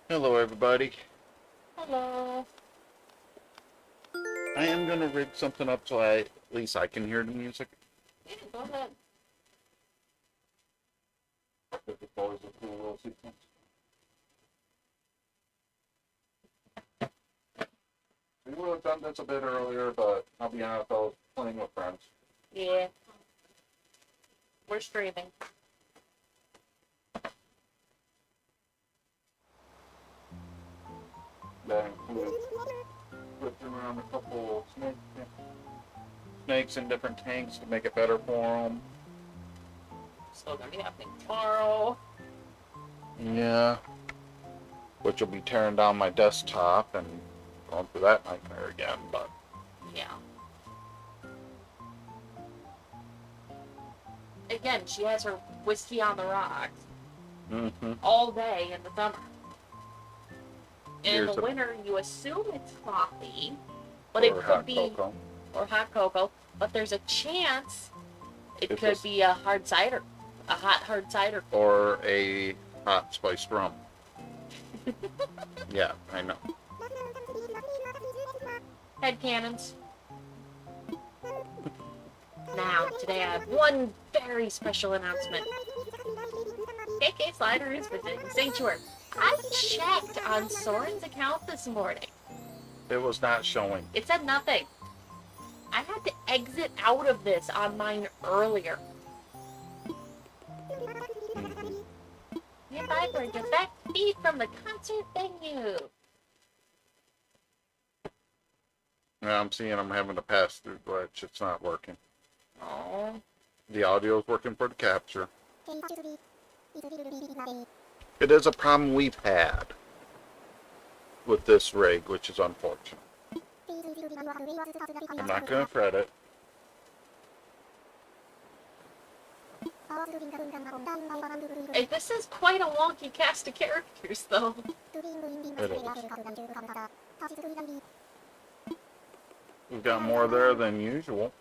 Hello, everybody. Hello. I am gonna rig something up so at least I can hear the music. Yeah, go ahead. It's always a cool little sequence. We would have done this a bit earlier, but I'll be honest, I was playing with friends. Yeah. We're streaming. That includes flipping around a couple snakes in different tanks to make it better for them. Still gonna be happening tomorrow. Yeah. Which will be tearing down my desktop and going through that nightmare again, but Yeah. Again, she has her whiskey on the rocks all day in the summer. And in the winter, you assume it's coffee, but it could be cocoa. or hot cocoa. But there's a chance it could be a hard cider, a hot hard cider, or a hot spiced rum. Yeah, I know. Head cannons. Now, today I have one very special announcement. KK Slider is visiting Sanctuary. I checked on Soren's account this morning. It was not showing. It said nothing. I had to exit out of this on mine earlier. Nearby for a direct feed from the concert venue. Yeah, I'm seeing I'm having a pass-through glitch. It's not working. Oh. The audio is working for the capture. It is a problem we've had with this rig, which is unfortunate. I'm not going to fret it. Hey, this is quite a wonky cast of characters, though. It is. We've got more there than usual.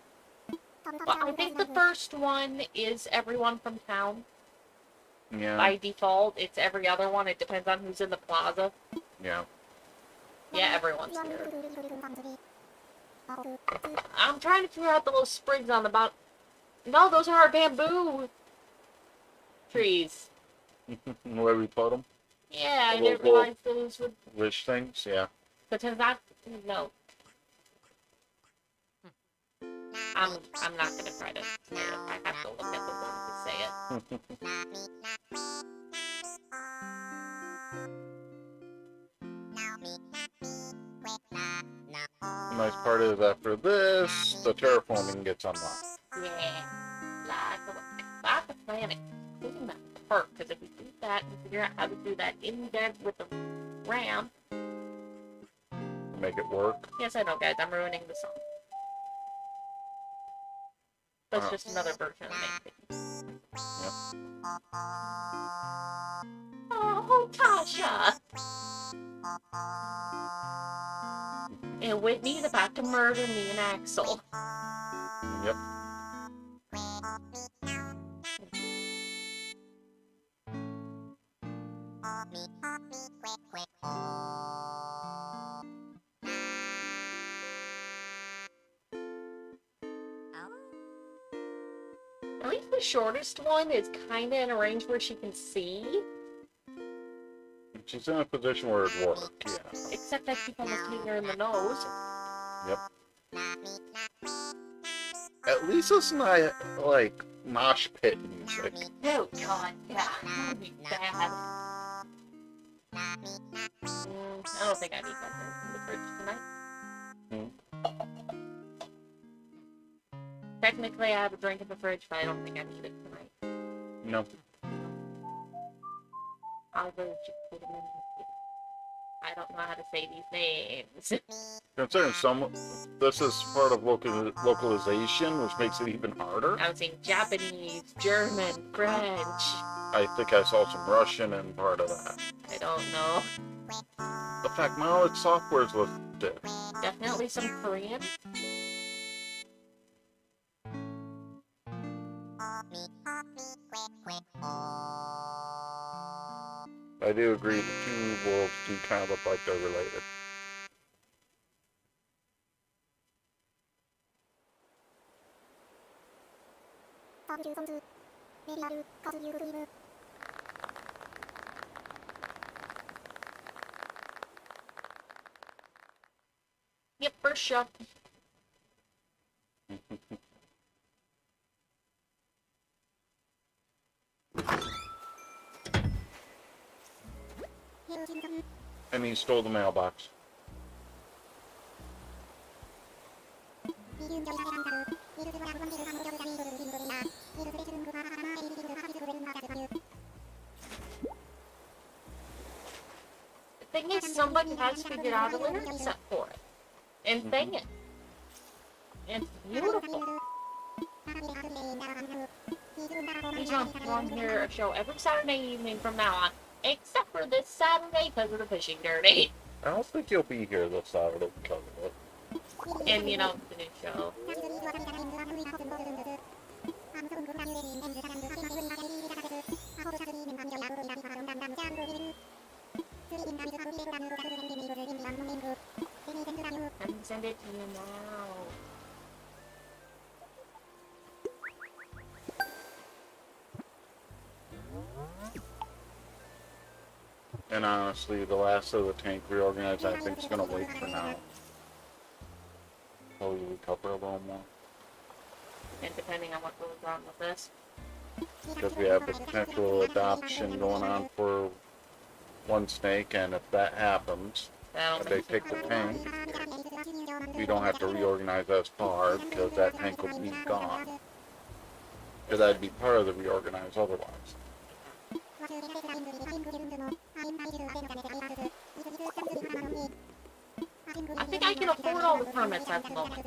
Well, I think the first one is everyone from town. Yeah. By default, it's every other one. It depends on who's in the plaza. Yeah. Yeah, everyone's here. I'm trying to figure out the little sprigs on the bottom. No, those are our bamboo trees. Where we put them? Yeah, I didn't realize those would... Wish things, yeah. But not... No. I'm not gonna try to say it. I have to look at the one to say it. The nice part is after this, the terraforming gets unlocked. Yeah. Lots of planning. Including that perk, because if we do that and figure out how to do that in depth with the ramp... Make it work. Yes, I know, guys. I'm ruining the song. That's just another version of me. Yep. Oh, Tasha! And Whitney's about to murder me and Axel. Yep. At least the shortest one is kind of in a range where she can see. She's in a position where it works, yeah. Except I keep almost hitting her in the nose. Yep. At least it's not, like, mosh pit music. Oh, God, yeah. That would be bad. I don't think I need my drink from the fridge tonight. Technically, I have a drink in the fridge, but I don't think I need it tonight. No. I'll go put them in. I don't know how to say these names. Considering this is part of localization, which makes it even harder. I was saying Japanese, German, French. I think I saw some Russian in part of that. I don't know. The fact my knowledge software is listed. Definitely some Korean. I do agree the two wolves do kind of look like they're related. Yep, first shot. And he stole the mailbox. The thing is, somebody has figured out a lyric set for it. And sang it. And it's beautiful. He's on here a show every Saturday evening from now on. Except for this Saturday because of the fishing derby. I don't think he'll be here this Saturday because of it. And, you know, the new show. I can send it to you now. And honestly, the last of the tank reorganized, I think, is going to wait for now. So we recover a little more. And depending on what goes on with this. Because we have the potential adoption going on for one snake, and if that happens, That'll if they take the tank, we don't have to reorganize as far, because that tank will be gone. Because that'd be part of the reorganize otherwise. I think I can afford all the permits at the moment.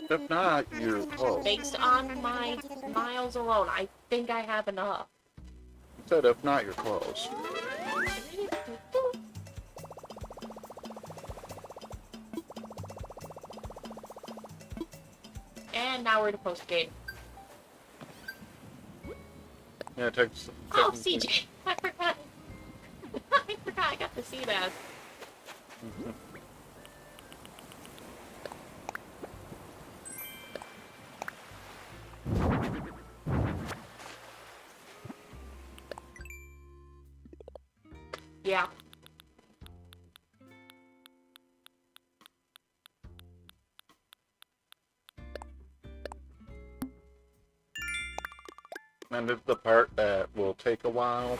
If not, you're close. Based on my miles alone, I think I have enough. I said if not, you're close. And now we're to post game. Yeah, it takes... Oh, CJ! I forgot. I forgot I got to see that. Yeah. And it's the part that will take a while.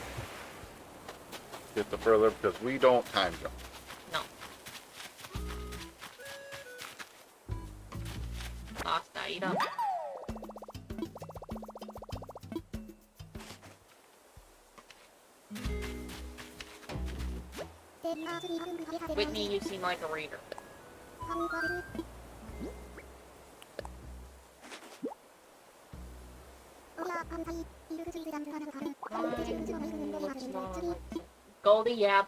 Get the further, because we don't time jump. No. Lost item. Whitney, you seem like a reader. Goldie, yeah.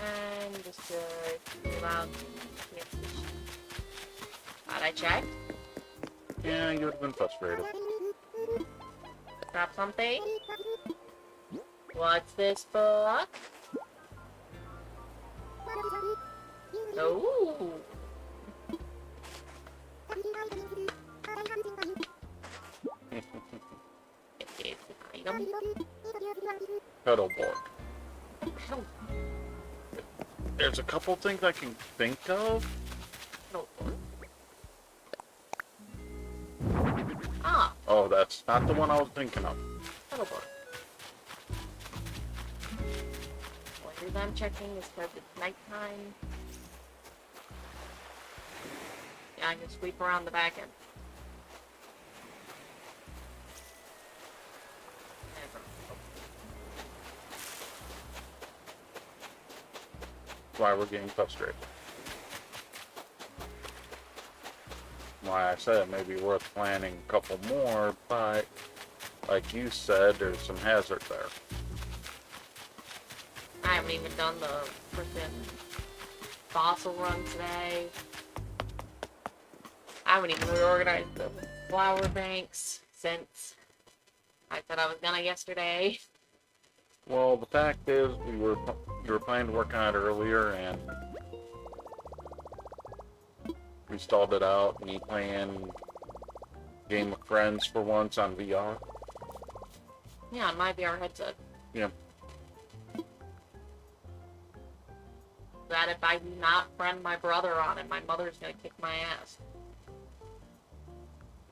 And just move out. Thought I checked. Yeah, you would have been frustrated. Drop something. What's this book? Oh. It's an item. Pedalboard. There's a couple things I can think of. Ah, Oh, that's not the one I was thinking of. pedalboard. Only reason I'm checking is because it's nighttime. Yeah, I can sweep around the back end. That's why we're getting frustrated. Why I said it may be worth planning a couple more, but like you said, there's some hazard there. I haven't even done the freaking fossil run today. I haven't even reorganized the flower banks. since I said I was gonna yesterday. Well, the fact is, we were planning to work on it earlier, and we stalled it out. Me playing Game of Friends for once on VR. Yeah, on my VR headset. Yeah. That if I do not friend my brother on it, my mother's gonna kick my ass.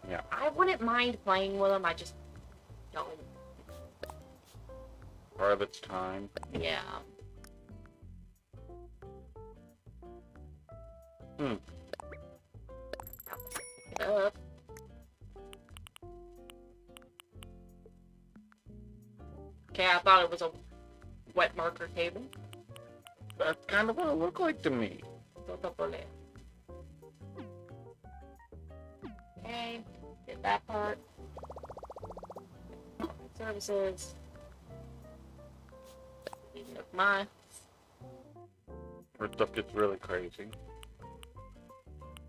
Yeah. I wouldn't mind playing with him, I just don't. Part of its time. Yeah. Hmm. Pick it up. Okay, I thought it was a wet marker table. That's kind of what it looked like to me. Okay, get that part. Services. Look mine. Where stuff gets really crazy.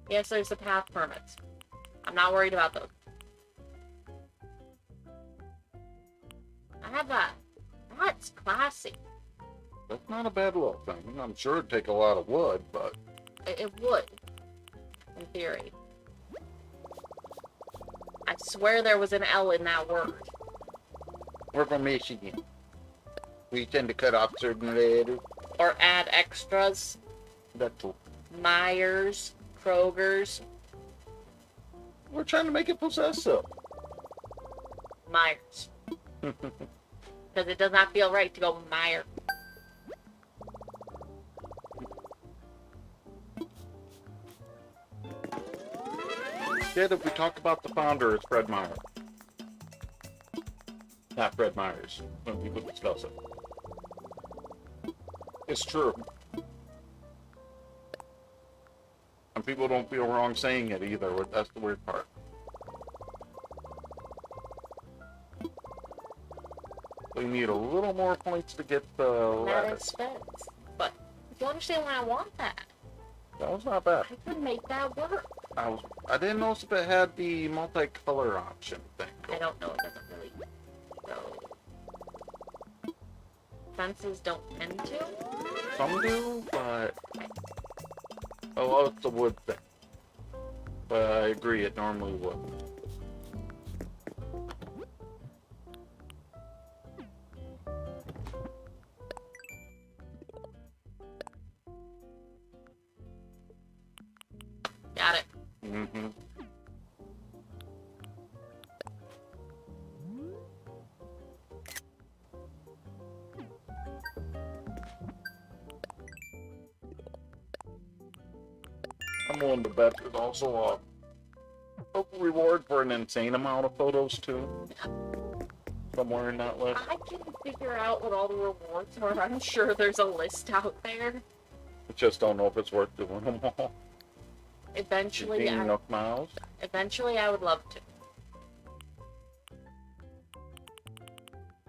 Yes, there's the path permits. I'm not worried about those. I have that. That's classy. That's not a bad little thing. I'm sure it'd take a lot of wood, but It would, in theory. I swear there was an L in that word. we're from Michigan. We tend to cut off certain letters. Or add extras. That's Myers, Kroger's, we're trying to make it possessive. Myers. Because it does not feel right to go Meyer. Yeah, that we talk about the founder as Fred Meyer. Not Fred Myers, when people discuss it. It's true. And people don't feel wrong saying it either. That's the weird part. We need a little more points to get the That lettuce. expense. But you understand why I want that? That was not bad. I could make that work. I didn't notice if it had the multicolor option thing. I don't know. It doesn't really go. Fences don't tend to. Some do, but well, it's a wood thing. But I agree, it normally would. Got it. Mm-hmm. I'm willing to bet there's also a reward for an insane amount of photos too. Somewhere in that list. I can figure out what all the rewards are. I'm sure there's a list out there. I just don't know if it's worth doing them all. Eventually, 15 Nook Miles. Eventually, I would love to.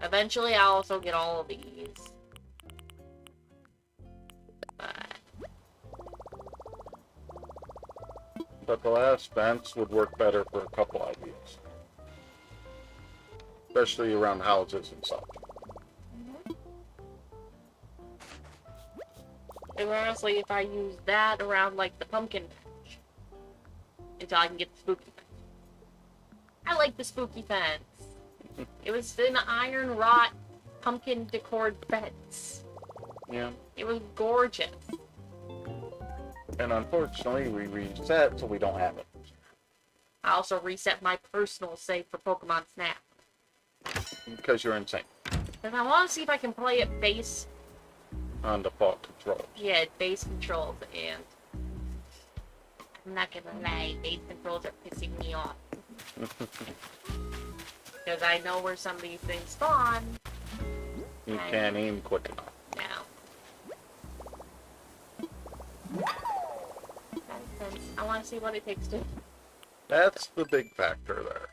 Eventually, I'll also get all of these. But the last fence would work better for a couple ideas. Especially around houses and stuff. And honestly, if I use that around, like, the pumpkin patch, until I can get the spooky fence. I like the spooky fence. It was an iron wrought pumpkin decored fence. Yeah. It was gorgeous. And unfortunately, we reset, so we don't have it. I also reset my personal save for Pokemon Snap. Because you're insane. Because I want to see if I can play it base. On default controls. Yeah, base controls, and I'm not gonna lie, base controls are pissing me off. Because I know where some of these things spawn. You can't aim quick enough. Now. I want to see what it takes to. That's the big factor there.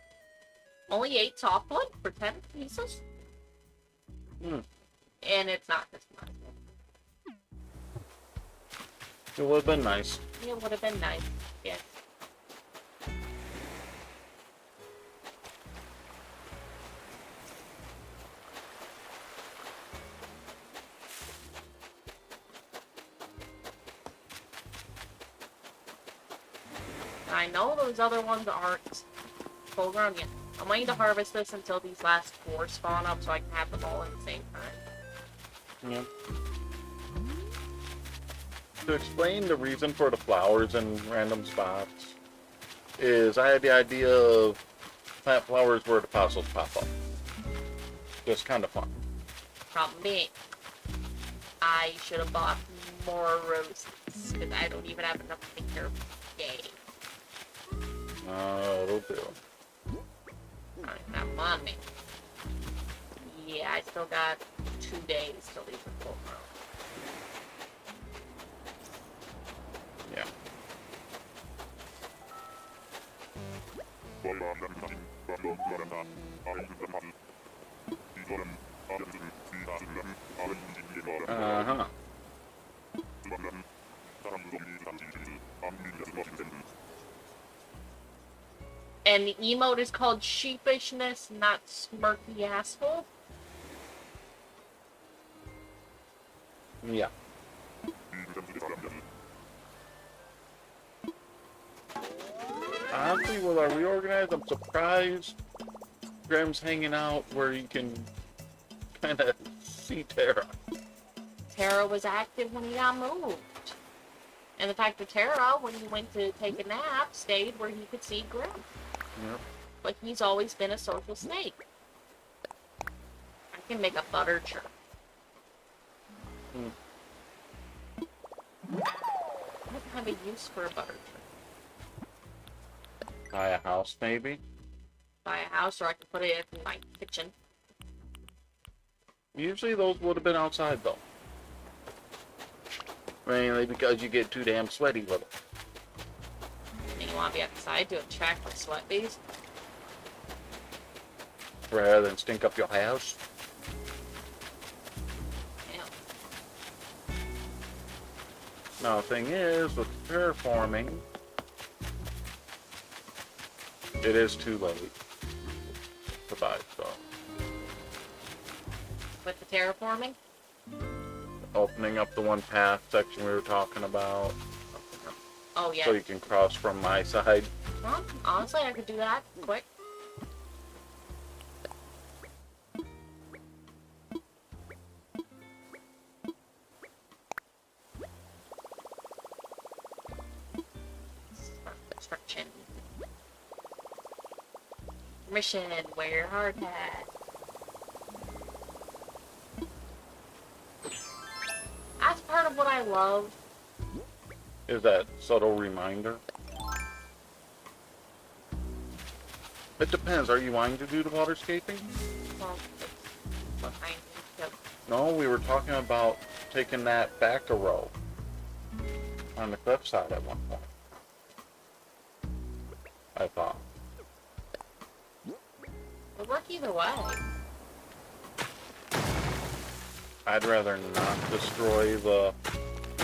Only 8 softwood for 10 pieces? Hmm. And it's not customizable. It would have been nice. It would have been nice, yes. I know those other ones aren't full grown yet. I'm waiting to harvest this until these last 4 spawn up so I can have them all at the same time. Yeah. To explain the reason for the flowers in random spots is I had the idea of plant flowers where the fossils pop up. Just kind of fun. Problem being, I should have bought more roses because I don't even have enough to take care of yay. It'll do. I don't have money. Yeah, I still got 2 days till these are full grown. Yeah. Uh-huh. And the emote is called sheepishness, not smirky asshole. Yeah. Honestly, with our reorganize, I'm surprised Graham's hanging out where you can kind of see Tara. Tara was active when he got moved. And the fact that Tara, when he went to take a nap, stayed where he could see Grim. Yep. But he's always been a social snake. I can make a butter churn. I don't have a use for a butter churn. Buy a house, maybe? Buy a house, or I can put it in my kitchen. Usually those would have been outside, though. Mainly because you get too damn sweaty with it. And you want to be outside to attract the sweat bees? Rather than stink up your house. Yeah. Now, the thing is, with terraforming, it is too late to buy stuff. With the terraforming? Opening up the one path section we were talking about, Oh, yeah. so you can cross from my side. Well, honestly, I could do that quick. Construction. Mission, wear hard hat. That's part of what I love. Is that subtle reminder? It depends. Are you wanting to do the waterscaping? Well, it's what I need to. No, we were talking about taking that back a row on the cliffside at one point. I thought. It'll work either way. I'd rather not destroy the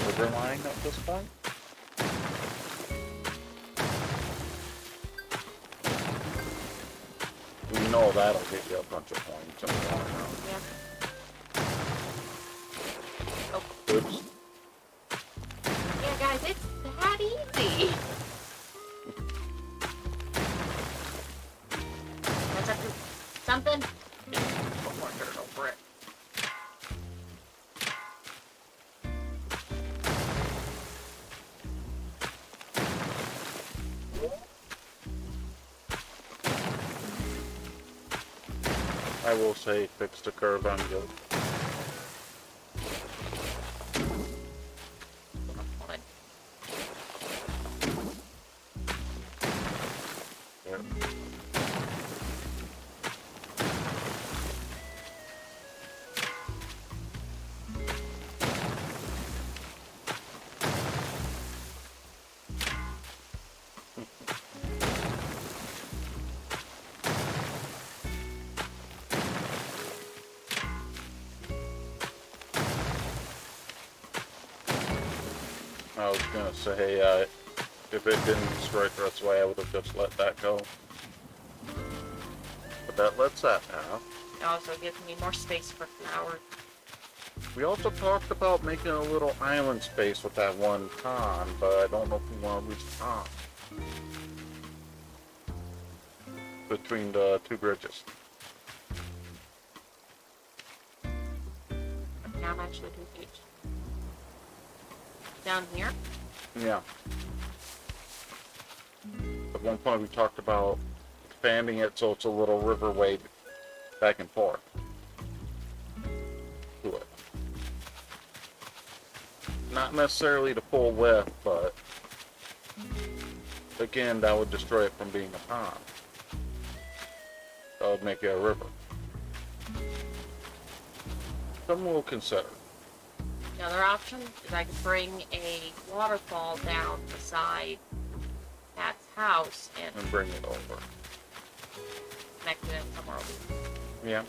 river line at this point. We know that'll get you a bunch of points in the long run. Yeah. Oh, Oops. yeah, guys, it's that easy. That's up to something. Put more dirt over it. I will say fix the curve on you. Fine. There. I was gonna say, if it didn't destroy Threats Way, I would have just let that go. But that lets that path. It also gives me more space for flowers. We also talked about making a little island space with that one pond, but I don't know if we want to reach the pond. between the two bridges. Now I'm actually confused. Down here? Yeah. At one point we talked about expanding it so it's a little riverway back and forth to it. Not necessarily the full width, but again, that would destroy it from being a pond. That would make it a river. Something we'll consider. The other option is I could bring a waterfall down beside Pat's house and And bring it over. connect it in somewhere over. Yeah.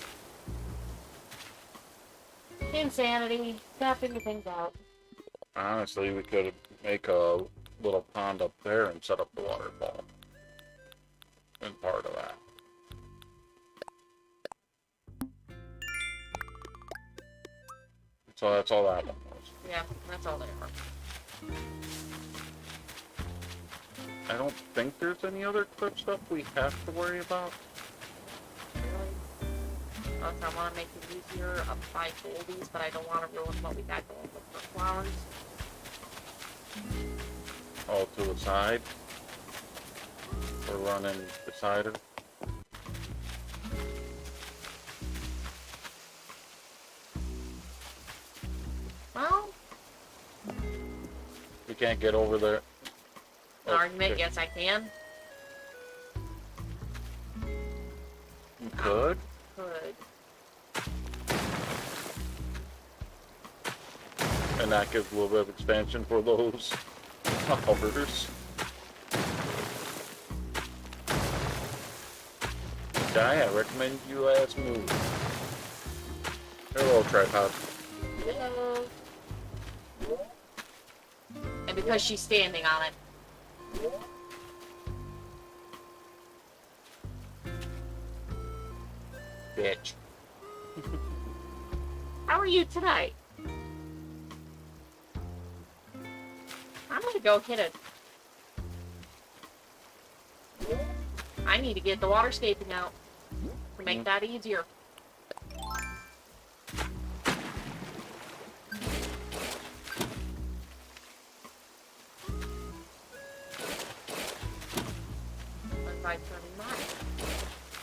Insanity. Gotta figure things out. Honestly, we could make a little pond up there and set up the waterfall. And part of that. So that's all that one was. Yeah, that's all they are. I don't think there's any other clip stuff we have to worry about. Really? Unless I want to make it easier up by goldies, but I don't want to ruin what we got going with the flowers. All to the side. We're running beside it. Well, We can't get over there. an argument, Okay. yes I can. You could. Could. And that gives a little bit of expansion for those hovers. Guy, I recommend you as move. Hello, tripod. Hello. And because she's standing on it. Bitch. How are you tonight? I'm gonna go hit it. I need to get the waterscaping out to make that easier. One by 39.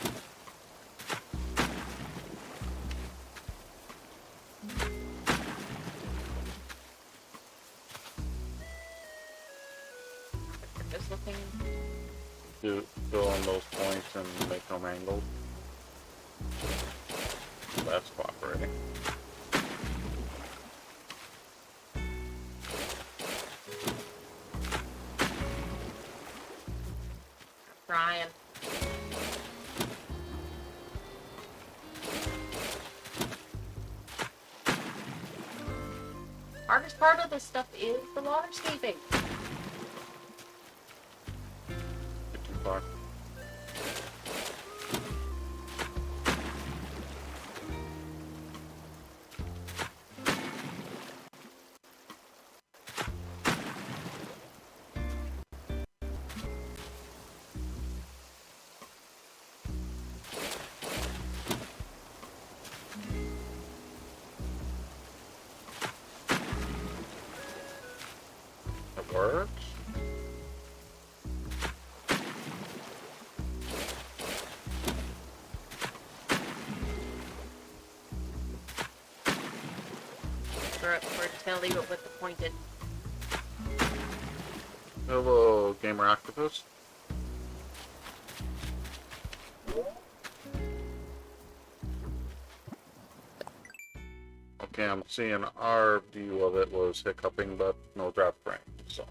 Just looking. Do fill in those points and make them angled. That's cooperating. Trying. Hardest part of this stuff is the waterscaping. Get too far. It works. We're just gonna leave it with the pointed. Hello, Gamer Octopus. Okay, I'm seeing our view of it was hiccuping, but no drop frame, so.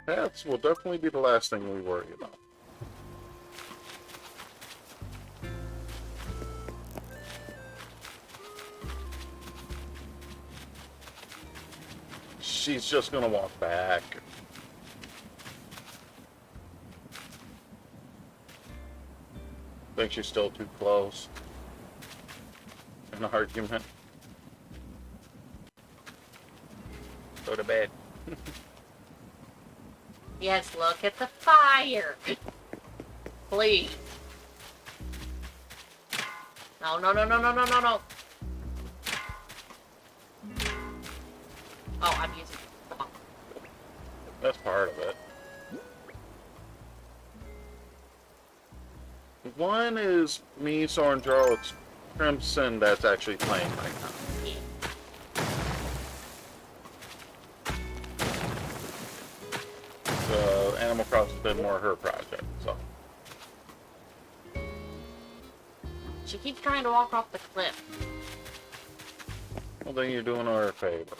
Paths will definitely be the last thing we worry about. She's just gonna walk back. Think she's still too close. An argument. Go to bed. Yes, look at the fire. Please. No, no, no, no, no, no, no, no. Oh, I'm using it. Come on. That's part of it. One is me, Soren Jarl. It's Crimson that's actually playing right now. So Animal Crossing's been more her project. So She keeps trying to walk off the cliff. well, then you're doing her a favor.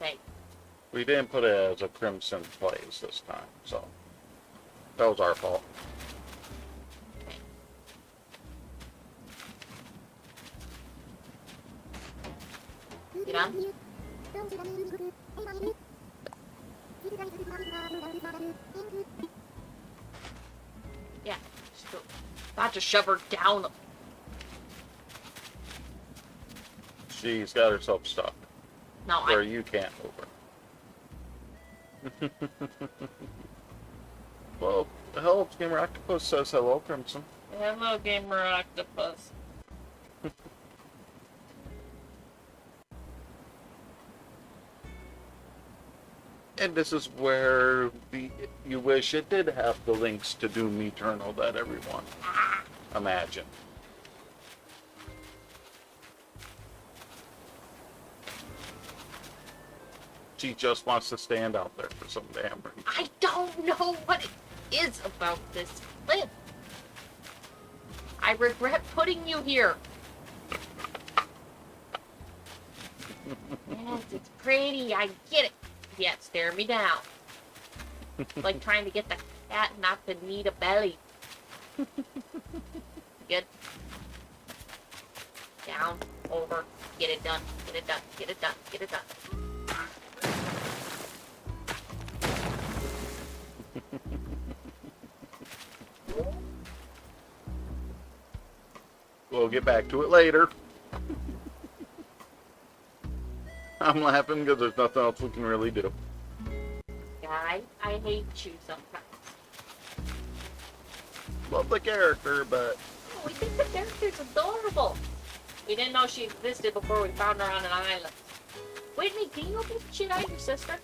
Hey, We didn't put it as a Crimson plays this time, so that was our fault. you done? Yeah. Still about to shove her down. She's got herself stuck No, where I. you can't move her. Well, the hell, Gamer Octopus says hello, Crimson. Hello, Gamer Octopus. And this is where you wish it did have the links to Doom Eternal that everyone imagined. She just wants to stand out there for some damn reason. I don't know what it is about this cliff. I regret putting you here. Yes, it's pretty. I get it. Yeah, stare me down. Like trying to get the cat not to need a belly. Good. Down, over, get it done, get it done, get it done, get it done. We'll get back to it later. I'm laughing because there's nothing else we can really do. Guy, I hate you sometimes. Love the character, but Oh, we think the character's adorable. We didn't know she existed before we found her on an island. Wait, Nick, do you know if she died your sister?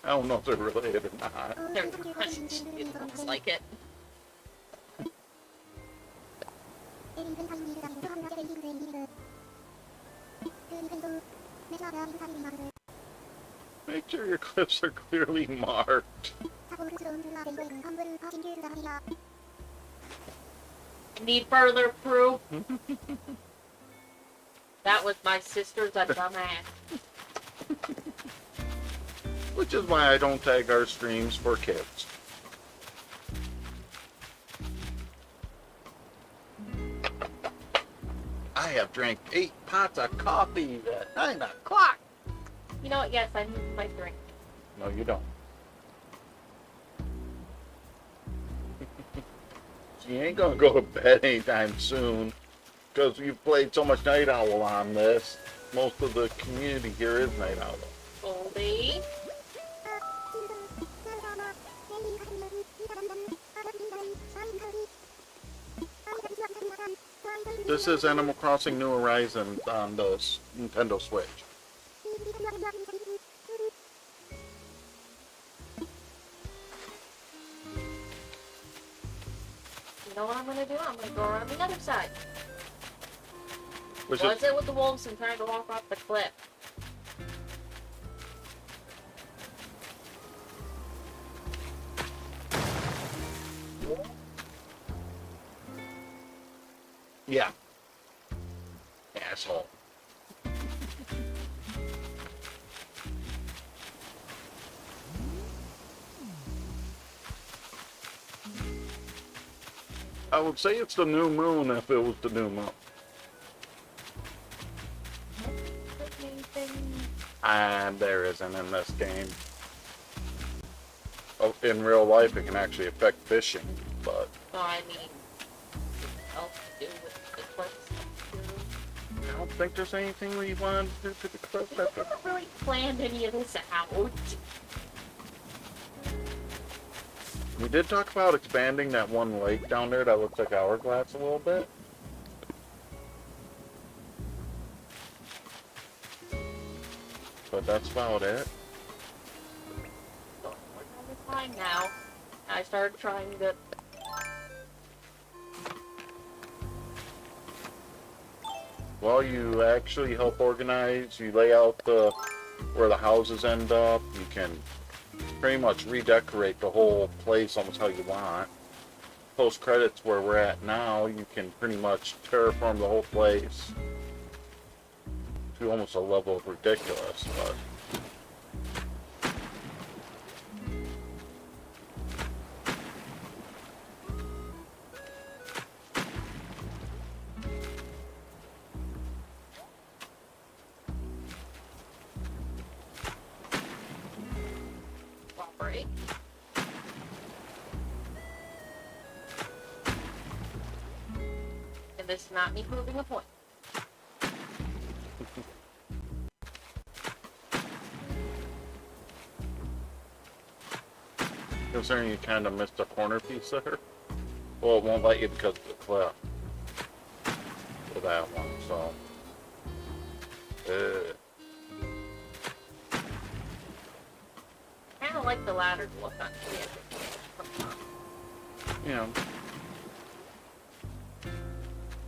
I don't know if they're related or not. They're not. It looks like it. Make sure your clips are clearly marked. Need further proof? That was my sister's a dumbass. Which is why I don't tag our streams for kids. I have drank 8 pots of coffee at 9 o'clock. You know what? Yes, I need my drink. No, you don't. You ain't gonna go to bed anytime soon because you've played so much Night Owl on this. Most of the community here is Night Owl. Goldie. This is Animal Crossing New Horizons on the Nintendo Switch. You know what I'm gonna do? I'm gonna go around the other side. Which Was is, it with the wolves and trying to walk off the cliff? yeah. Asshole. I would say it's the new moon if it was the new moon. And there isn't in this game. in real life it can actually affect fishing, but Well, I mean, what else to do with the clips? I don't think there's anything we want to do to the cliff. We never really planned any of this out. We did talk about expanding that one lake down there that looks like Hourglass a little bit. But that's about it. So we're on the time now. I started trying to. Well, you actually help organize, you lay out the where the houses end up, you can pretty much redecorate the whole place almost how you want. Post credits where we're at now, you can pretty much terraform the whole place to almost a level of ridiculous, but Cooperate. And this is not me proving a point. considering you kind of missed a corner piece there. Well, it won't let you because of the cliff. For that one, so. I kind of like the ladder to look on the You know.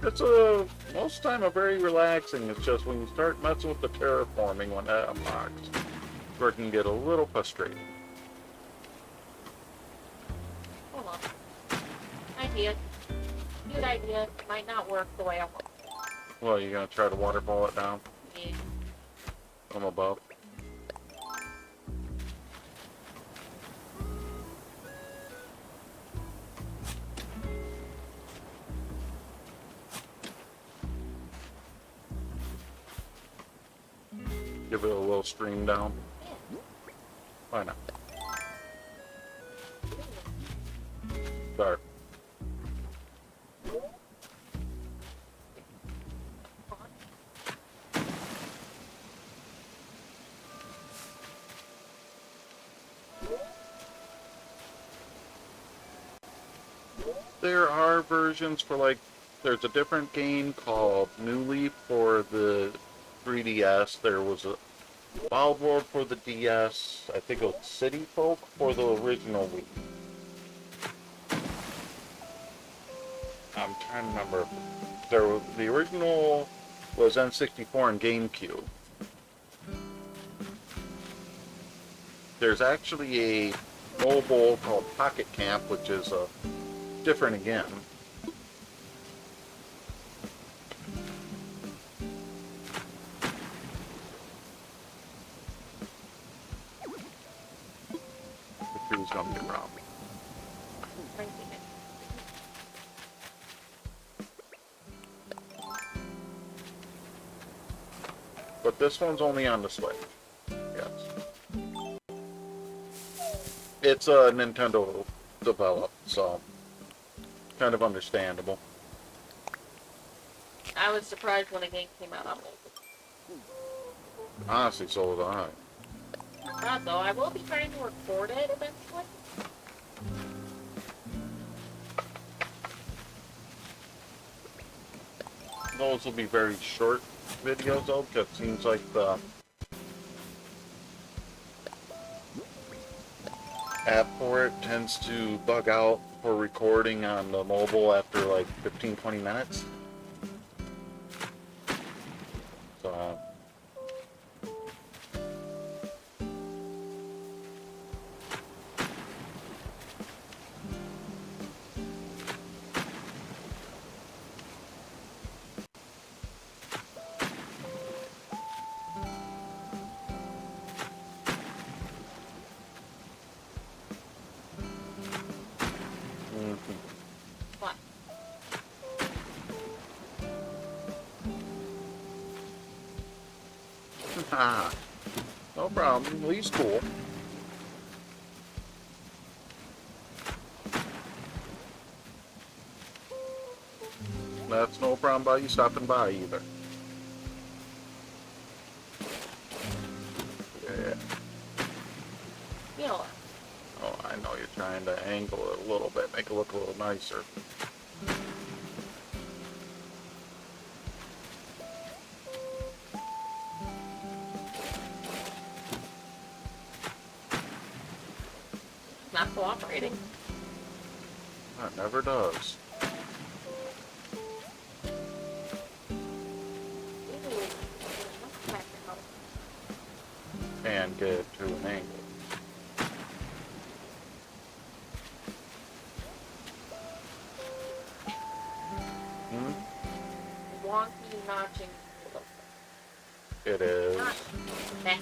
It's a, most of the time, a very relaxing. It's just when you start messing with the terraforming when that unlocks, where it can get a little frustrating. Hold on. Idea. Good idea. Might not work the way I want. Well, you're gonna try to waterfall it down Yeah. from above. Give it a little stream down. Why not? Sorry. There are versions for like, there's a different game called New Leaf for the 3DS. There was a Wild World for the DS. I think it was City Folk for the original Wii. I'm trying to remember. The original was N64 and GameCube. There's actually a mobile called Pocket Camp, which is different again. The crew's gonna get robbed. Thank you. But this one's only on the Switch. Yes. It's a Nintendo developed, so kind of understandable. I was surprised when a game came out on mobile. Honestly, so was I. Not though. I will be trying to record it eventually. Those will be very short videos though, because it seems like the app for it tends to bug out for recording on the mobile after like 15-20 minutes. So What? no problem. Lee's cool. That's no problem about you stopping by either. Yeah. You know, Oh, I know you're trying to angle it a little bit, make it look a little nicer. not cooperating. That never does. Ooh, that's practical. And get it to an angle. Hmm? Wonky notching. It is. Not that.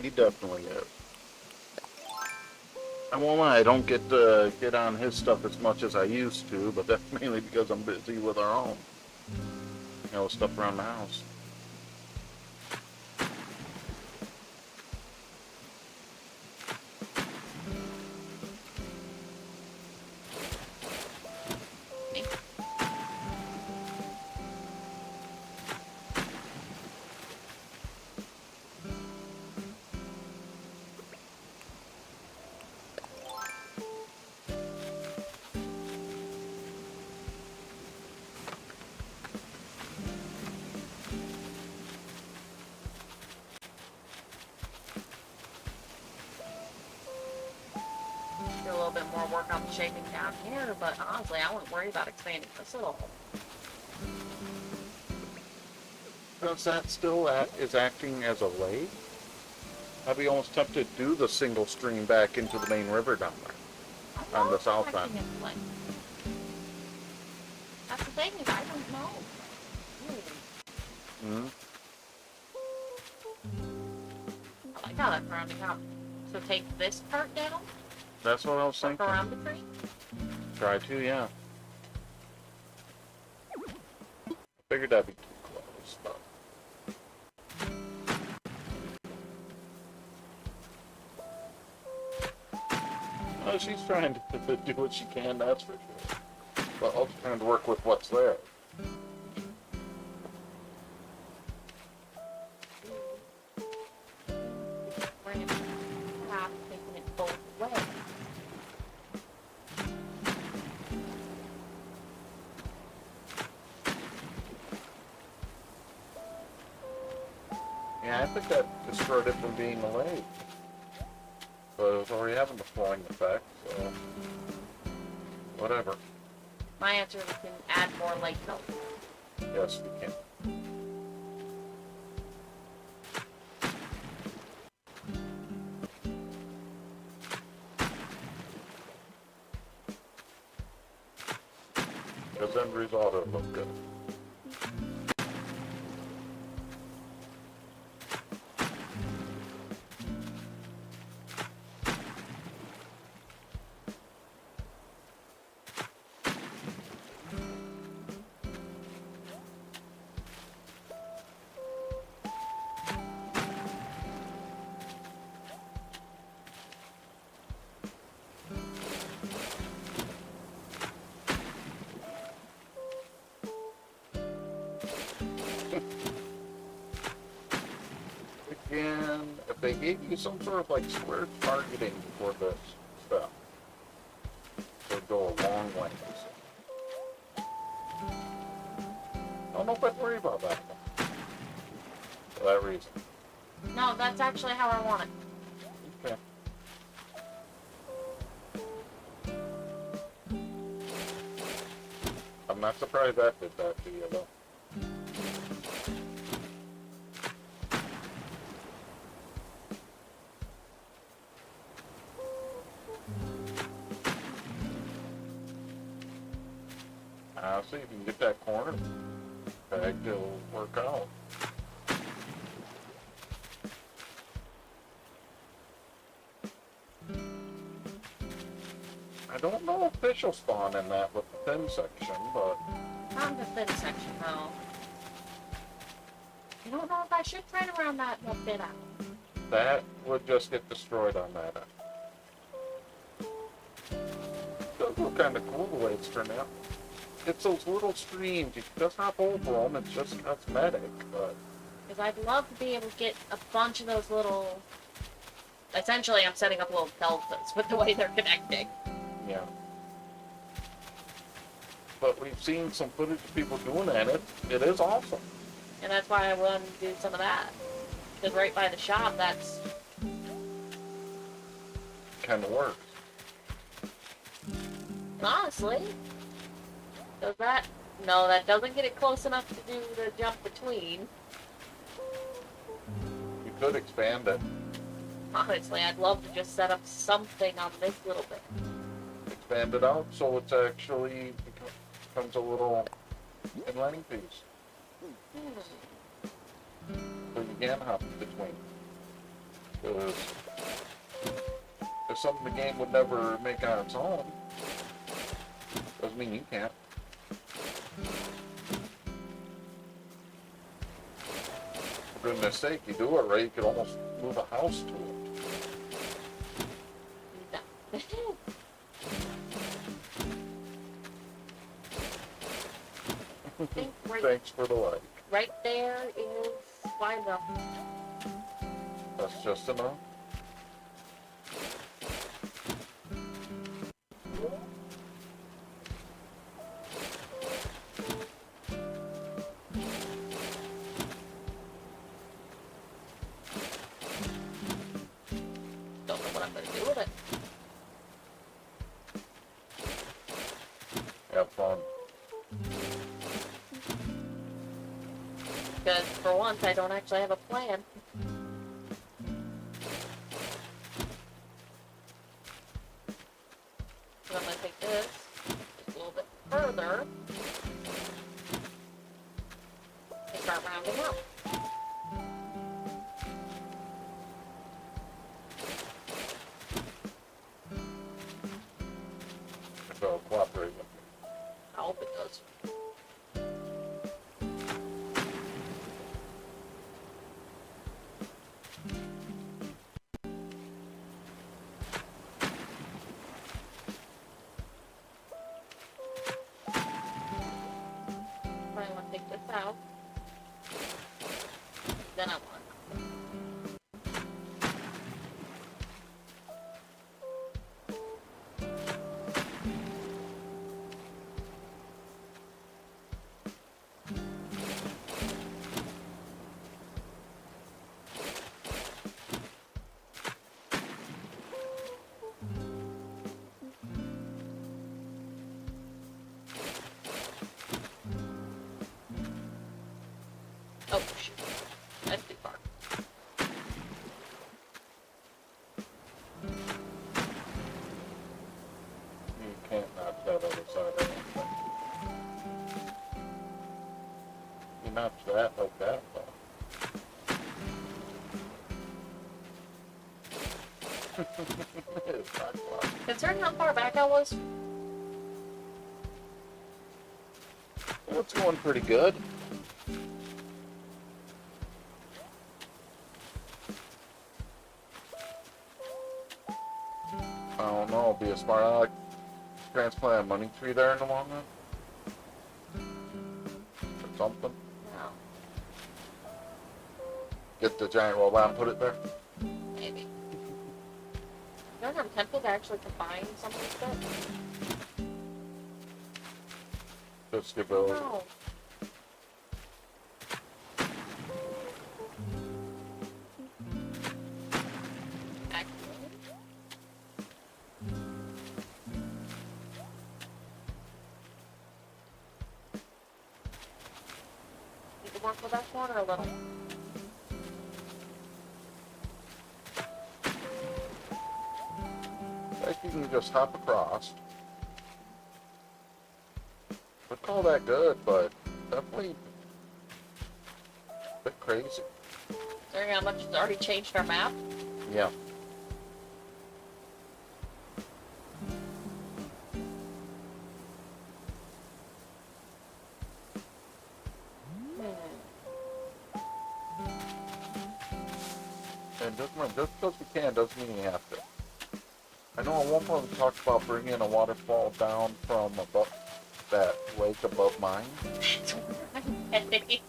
He definitely is. I won't lie, I don't get to get on his stuff as much as I used to, but that's mainly because I'm busy with our own. You know, stuff around the house. Do a little bit more work on the shaping down here, but honestly, I wouldn't worry about expanding this at all. Does that still is acting as a lathe? I'd be almost tempted to do the single stream back into the main river down there. On the south end. Acting as like- That's the thing is I don't know. Hmm? I like how that's rounding out. So take this part down, That's what I was work thinking. around the tree. Try to, yeah. Figured that'd be too close, but. Oh, she's trying to do what she can, that's for sure. But also trying to work with what's there. Bring it half, taking it both ways. Yeah, I think that destroyed it from being a lathe. But it was already having the flowing effect, so. Whatever. My answer is we can add more light color. Yes, we can. Because end result will look good. Again, if they gave you some sort of like square targeting for this stuff, it would go a long way. Don't know if I'd worry about that one. For that reason. No, that's actually how I want it. Okay. I'm not surprised that did that to you though. See if you can get that corner pegged, it'll work out. I don't know if fish will spawn in that with the thin section, but I around the thin section though. I don't know if I should turn around that bit out. That would just get destroyed on that end. It does look kind of cool the way it's turned out. It's those little streams. You just hop over them. It's just cosmetic, but Because I'd love to be able to get a bunch of those little... Essentially, I'm setting up little deltas with the way they're connecting. yeah. But we've seen some footage of people doing that. It is awesome. And that's why I wanted to do some of that. Because right by the shop, that's... Kind of works. And honestly... Does that... No, that doesn't get it close enough to do the jump between. You could expand it. Honestly, I'd love to just set up something on this little bit. Expand it out so it's actually becomes a little inlining piece. So you can hop between. Because if something the game would never make on its own, doesn't mean you can't. For goodness sake, you do it right, you could almost move a house to it. No. I think Thanks for the like. right there is wide enough. That's just enough. Don't know what I'm going to do with it. Have fun. Because for once, I don't actually have a plan. So I'm going to take this just a little bit further and start rounding up. If it'll cooperate with me. I hope it does. I want to take this out. Then I want. Oh, shoot. That's too far. You can't knock that other side out. You notch that like that, though. It's not fun. Considering how far back I was, Well, it's going pretty good. I don't know, be a smart aleck. Transplant a money tree there in the long run. Or something. no, Get the giant robot and put it there. maybe. You know, I'm tempted to actually combine some of this. Just give it. No. Actually. You can work with that corner a little. Like you can just hop across. Would call that good, but definitely a bit crazy. Considering how much it's already changed our map. Yeah. And just remember, just because we can doesn't mean you have to. I know at one point we talked about bringing a waterfall down from above that lake above mine. I'm kidding.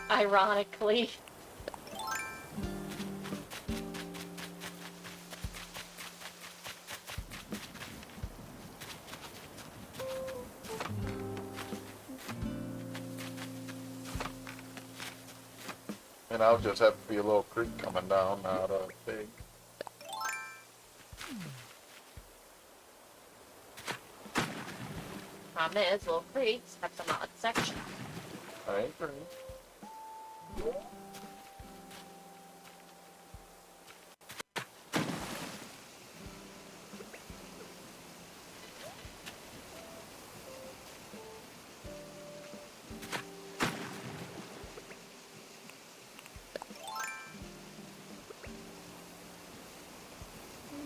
Ironically. And I'll just have to be a little creek coming down, not a big. Problem is, little creeks have some odd sections. I agree.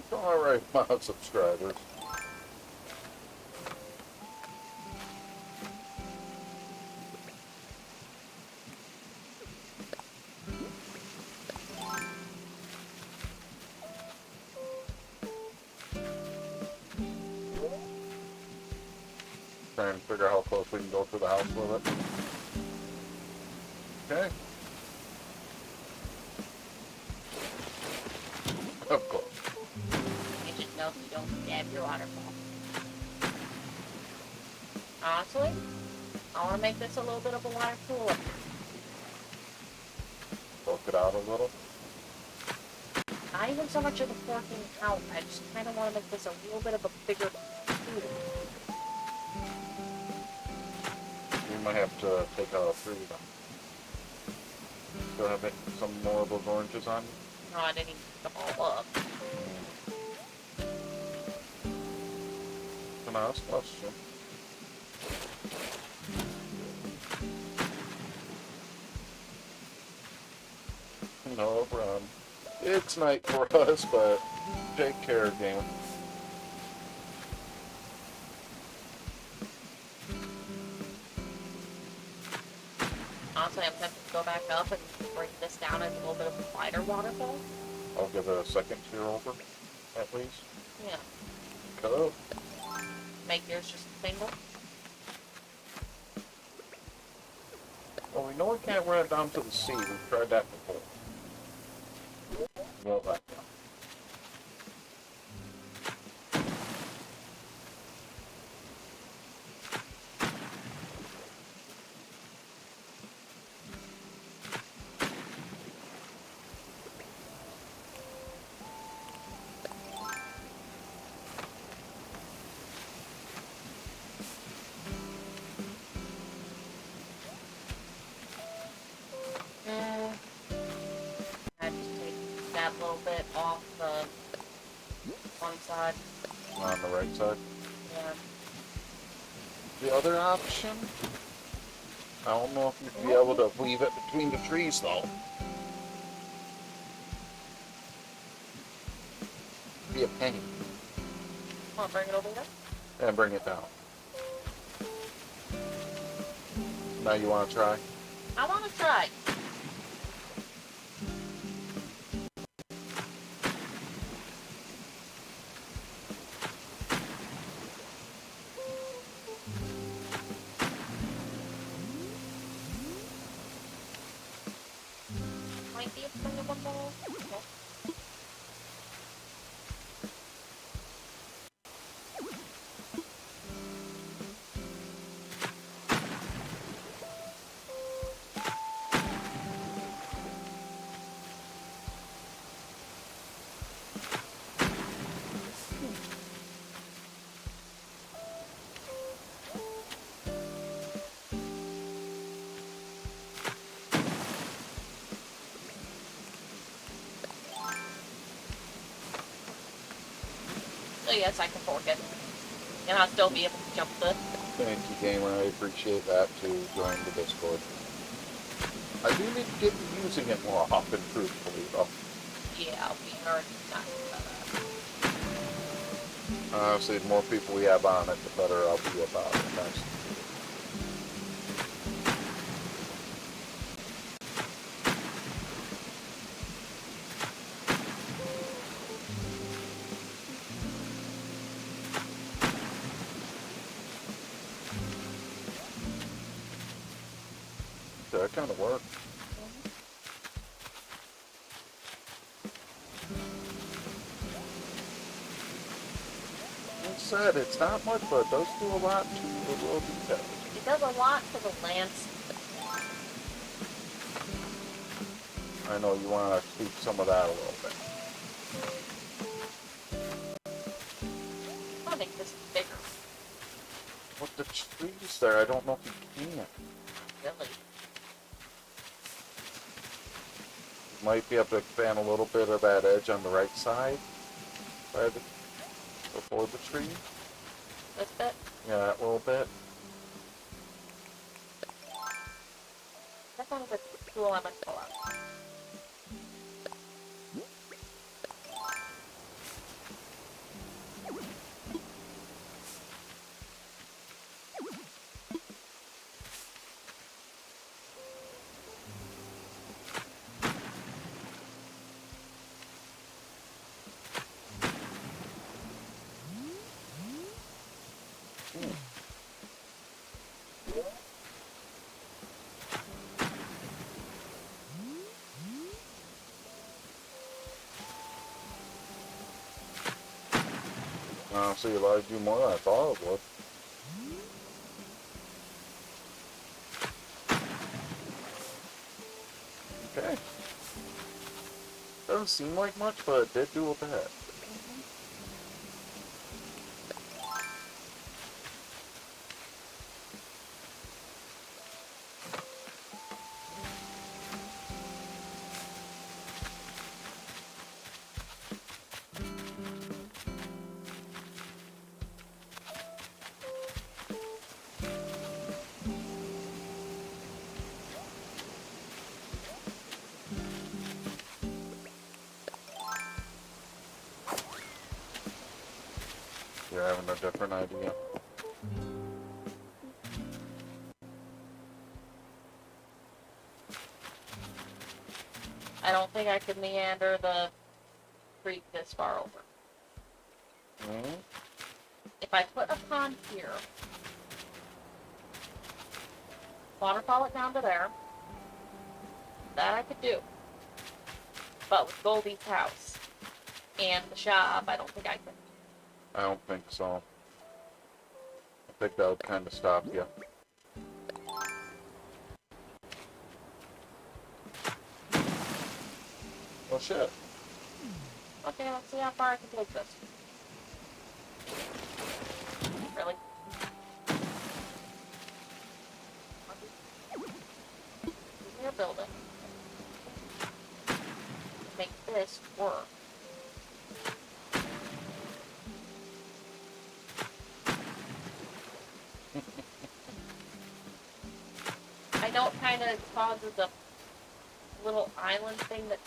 It's alright, my subscribers. Trying to figure out how close we can go to the house with it. Okay. Of course. You just know if you don't stab your waterfall. Honestly, I want to make this a little bit of a water cooler. Poke it out a little. Not even so much of the forking out. I just kind of want to make this a little bit of a bigger cooler. We might have to take out a tree then. Still have some more of those oranges on you? No, I didn't even pick them all up. Can I ask a question? No problem. It's night for us, but take care, game. Honestly, I'm tempted to go back up and bring this down as a little bit of a wider waterfall. I'll give it a second tier over, at least. Yeah. Cool. Make yours just a single. Well, we know we can't run it down to the sea. We've tried that before. Won't let down. I just take that little bit off the one side. On the right side. Yeah. The other option? I don't know if you'd be able to weave it between the trees, though. Be a pain. Want to bring it over here? And bring it down. Now you want to try? I want to try. Might be expendable. Okay. So yes, I can fork it. And I'll still be able to jump this. Thank you, gamer. I appreciate that too. Join the Discord. I do need to get using it more often, truthfully, though. Yeah, we are not. Honestly, the more people we have on it, the better I'll be about it. Thanks. that kind of work. Like I said, it's not much, but it does do a lot to the little details. It does a lot to the landscape. I know you want to tweak some of that a little bit. I think this is bigger. With the trees there, I don't know if you can. Really. Might be able to expand a little bit of that edge on the right side before the tree. This bit? Yeah, that little bit. That one's a tool I must pull out. Honestly, it allowed you more than I thought it would. Okay. Doesn't seem like much, but it did do a bit. You're having a different idea. I don't think I could meander the creek this far over. Mm-hmm. If I put a pond here, waterfall it down to there, that I could do. But with Goldie's house and the shop, I don't think I could. I don't think so. I think that would kind of stop you. Well, shit. Okay, let's see how far I can take this. Really? We're building. Make this work. I know it kind of causes a little island thing that.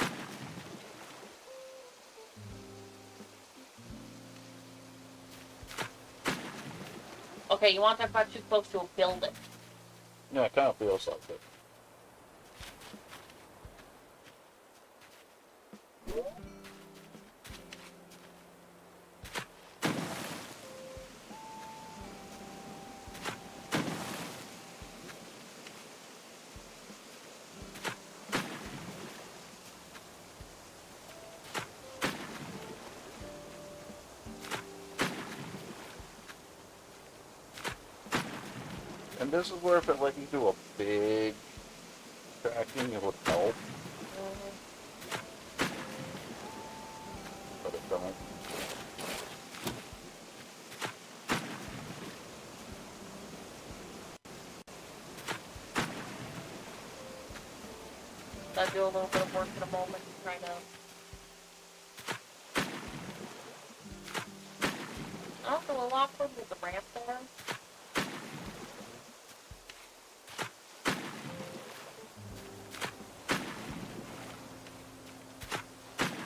Okay, you want that part too close to a building. Yeah, it kind of feels like it. And this is where if it let you do a big tracking, it would help. But it don't. I'll do a little bit of work in a moment, trying to. Oh, a little awkward with the ramp there.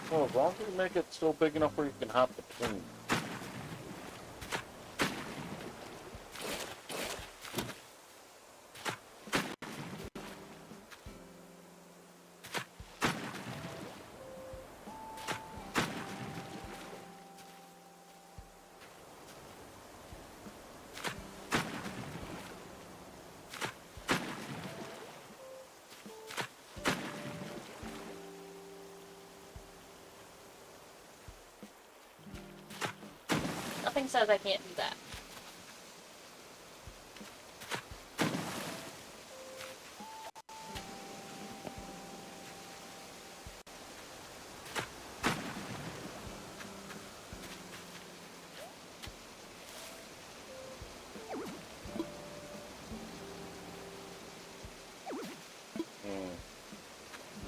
Well, as long as you make it still big enough where you can hop between. Nothing says I can't do that. Hmm.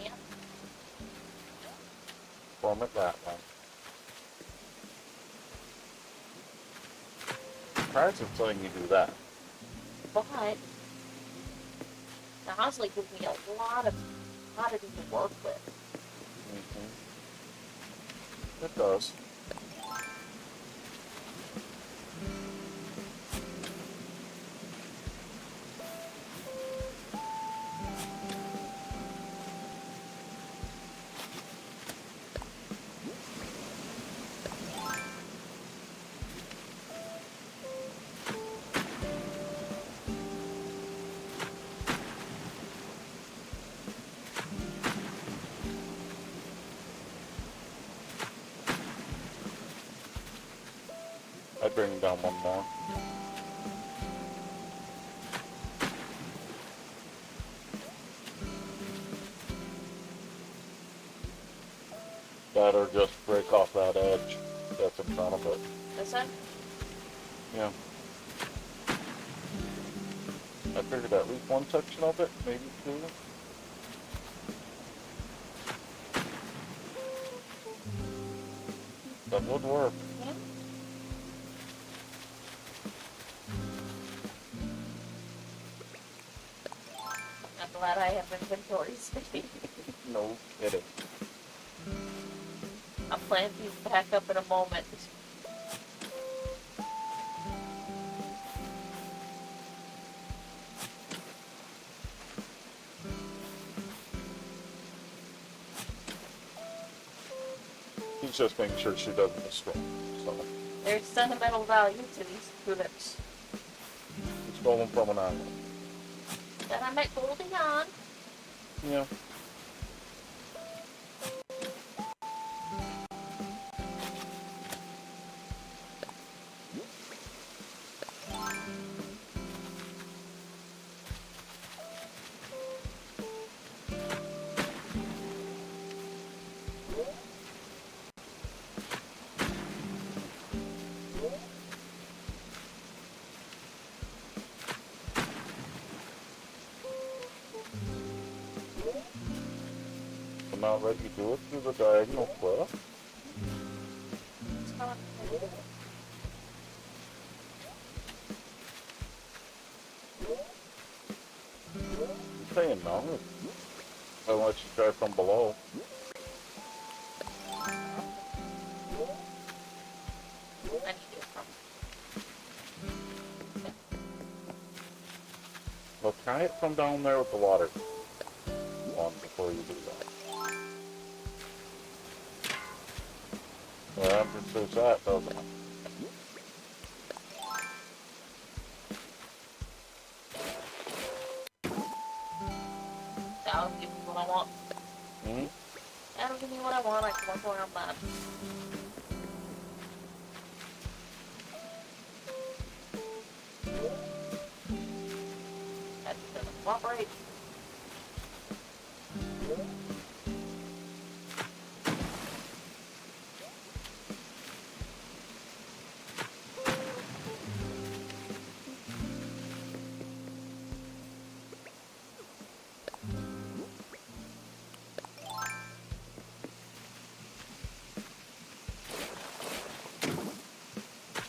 Yeah. Form it that way. Surprised it's letting you do that. But the Hosley gives me a lot of commodities to work with. It does. I'd bring down one more. That or just break off that edge that's in front of it. This one? Yeah. I figured at least one section of it, maybe two. That would work. Yeah. I'm glad I have inventory space. No kidding. I'll plant these back up in a moment. He's just making sure she doesn't destroy. So There's sentimental value to these tulips it's going from an island. that I met Goldie on. Yeah. So now ready to do it through the diagonal cliff. It's fun. I'm saying no. I'll let you try from below. I need it from. Well, try it from down there with the water on before you do that. Well, that pursues that, doesn't it? That'll give me what I want. Hmm? That'll give me what I want. I can work around that. That doesn't cooperate.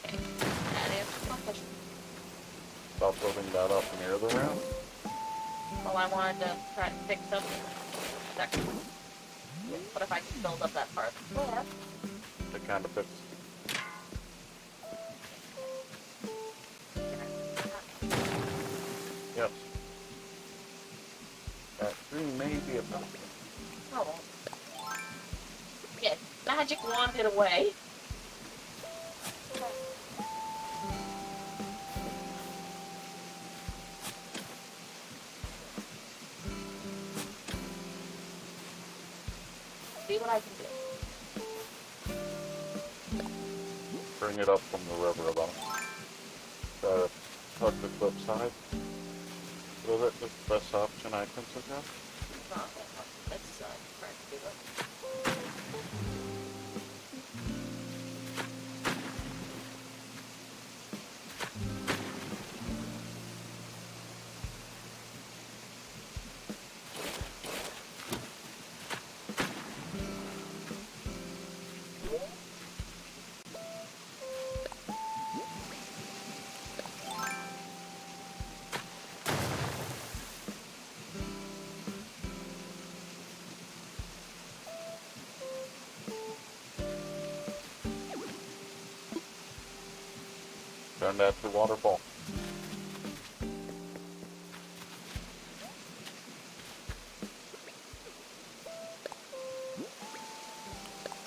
Okay. That is my question. Stop building that up near the ramp. Well, I wanted to try to fix up section. What if I just build up that part? Yeah. It kind of fits. Yep. That tree may be a mountain. Oh. Yeah, magic wanded away. See what I can do. For bring it up from the river about. Tuck the clip side. Was it the best option I can suggest? That's trying to do that. Turn that to waterfall.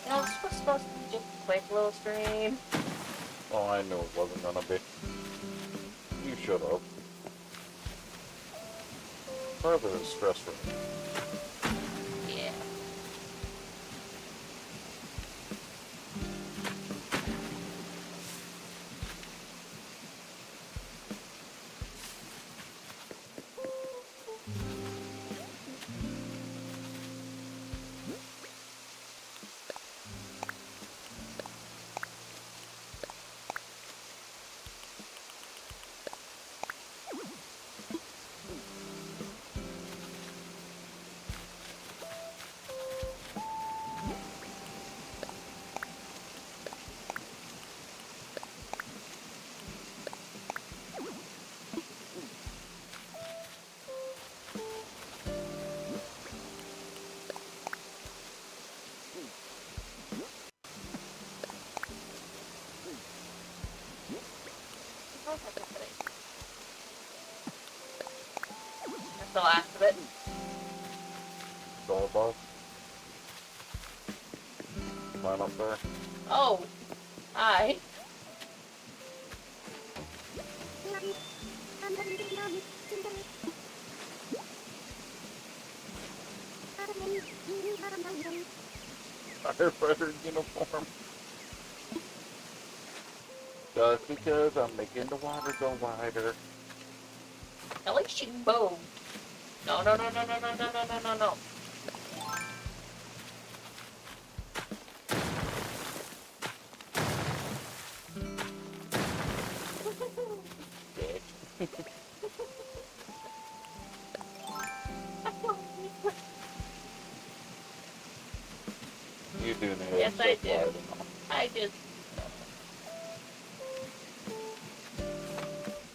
You know, this was supposed to be just a quick little stream. Oh, I knew it wasn't gonna be. You should have. Further is stress-free. Yeah. That's the last of it. Go above. Climb up there. Oh, hi. Firefighter uniform. Just because I'm making the water go wider. At least you can move. No, no, no, no, no, no, no, no, no, no, no. You do need Yes, I it do. wide enough. I just...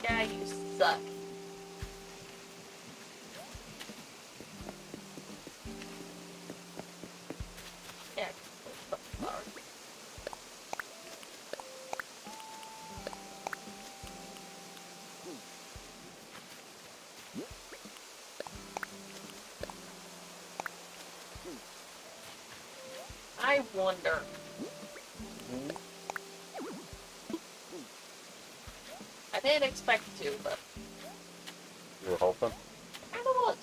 Yeah, you suck. Yeah, sorry. I wonder. I didn't expect to, but You were hoping? I was.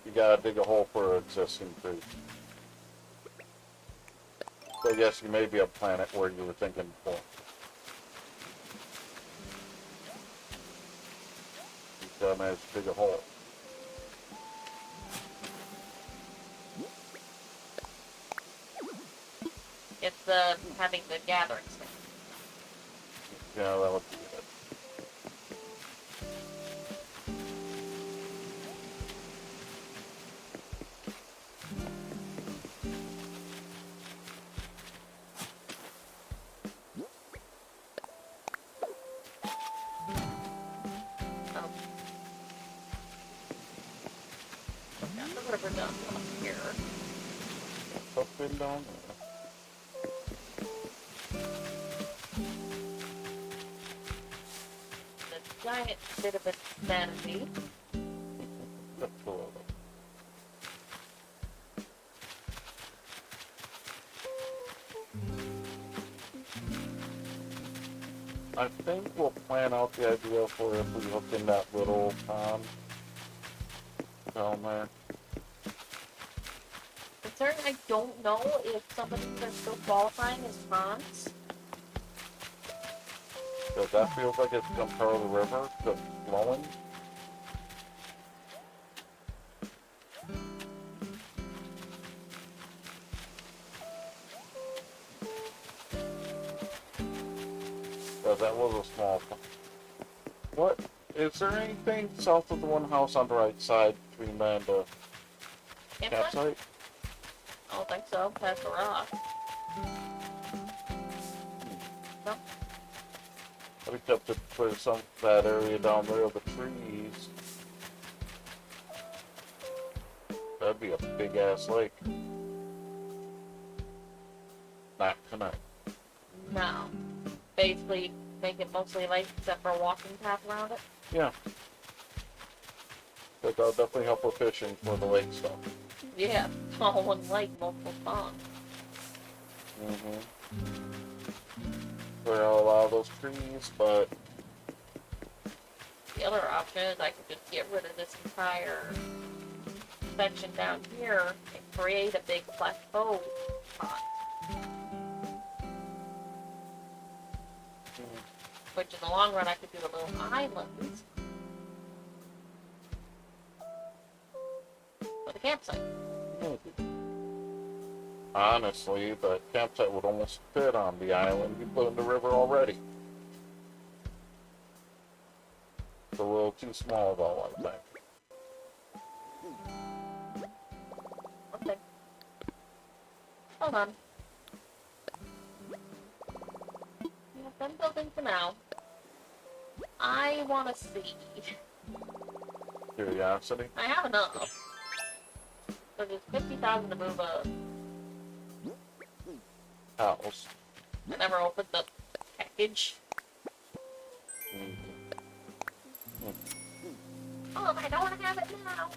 You gotta dig a hole for existing food. So yes, you may be a planet where you were thinking before. You gotta manage to dig a hole. It's having the gathering thing. Yeah, that would be it. Oh. Got the river down here. Up and down there. The giant bit of insanity. Just a little. I think we'll plan out the idea for if we hook in that little pond down there. Considering I don't know if some of these are still qualifying as ponds. Because that feels like it's come part of the river, just flowing. Because that was a small pond. What? Is there anything south of the one house on the right side between that and the campsite? I don't think so. Past the rock. No. I picked up to put some that area down there of the trees. That'd be a big ass lake. Not tonight. No. Basically, make it mostly lake except for a walking path around it. Yeah. But that'll definitely help with fishing for the lake stuff. Yeah, all one lake, multiple ponds. Clear out a lot of those trees, but The other option is I could just get rid of this entire section down here and create a big plateau pond. Which in the long run I could do a little island for the campsite. honestly, the campsite would almost fit on the island you put in the river already. It's a little too small though, I think. Okay. Hold on. I've been building for now. I want to see. Curiosity. I have enough. So there's 50,000 to move a. House. I never opened the package. Oh, I don't want to have it now.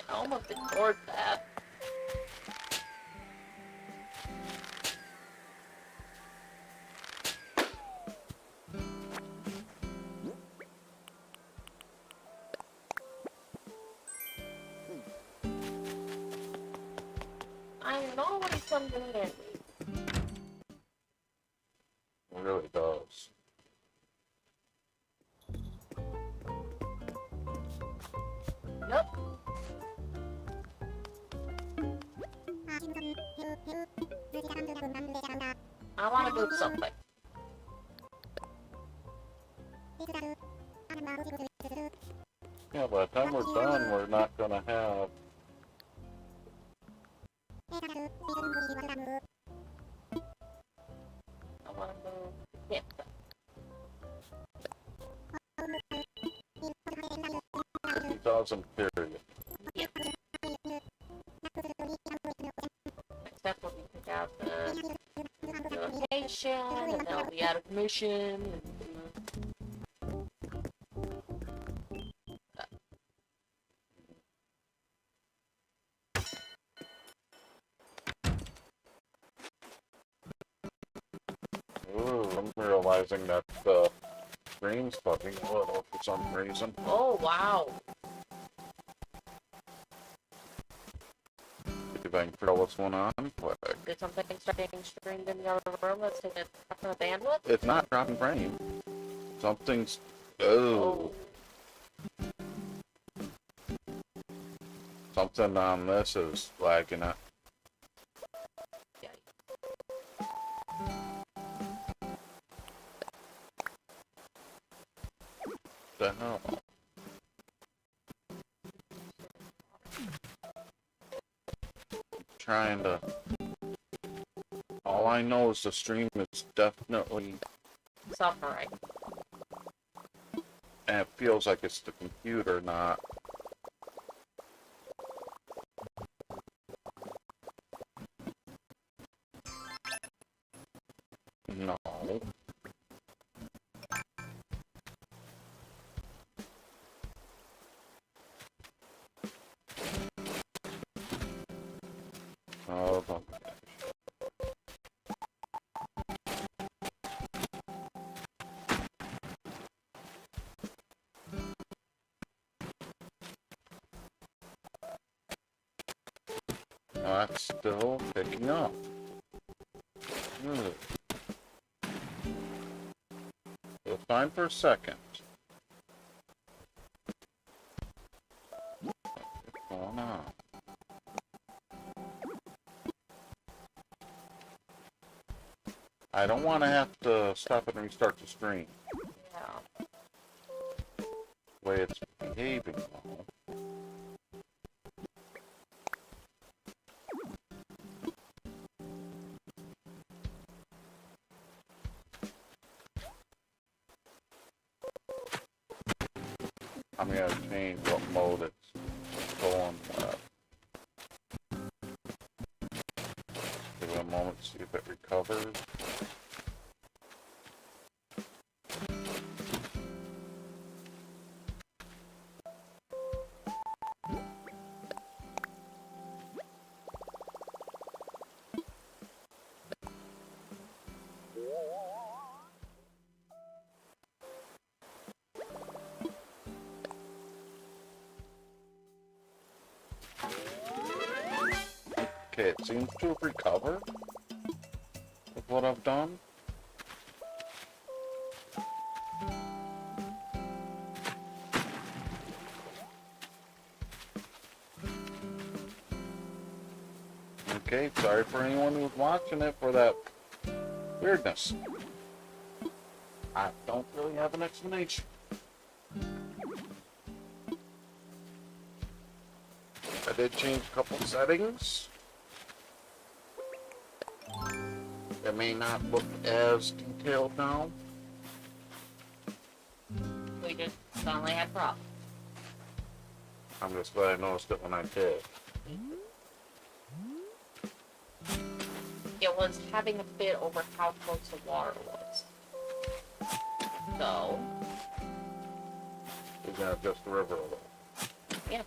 I almost ignored that. Iron always comes in handy. It really does. Yep. I want to move something. Yeah, by the time we're done, we're not gonna have. I want to move the campsite. 50,000 period. Yeah. Except when we pick out the location, and they'll be out of commission. Ooh, I'm realizing that the screen's fucking little for some reason. Oh, wow. If I can figure out what's going on, quick. Did something start getting streamed in the other room that's taking a bandwidth? It's not dropping frame. Something's. Oh. Something on this is lagging it. The hell? Trying to. All I know is the stream is definitely. Suffering. And it feels like it's the computer, not. No. Oh, Oh, that's still picking up. Good. It was fine for a second. What's going on? I don't want to have to stop it and restart the stream. Yeah. The way it's behaving now. I'm going to change what mode it's going with. Give it a moment to see if it recovers. Okay, it seems to have recovered with what I've done. Okay, sorry for anyone who was watching it for that weirdness. I don't really have an explanation. I did change a couple settings. It may not look as detailed now. We just suddenly had problems. I'm just glad I noticed it when I did. It was having a fit over how close the water was. So, We're gonna adjust the river a little. yeah.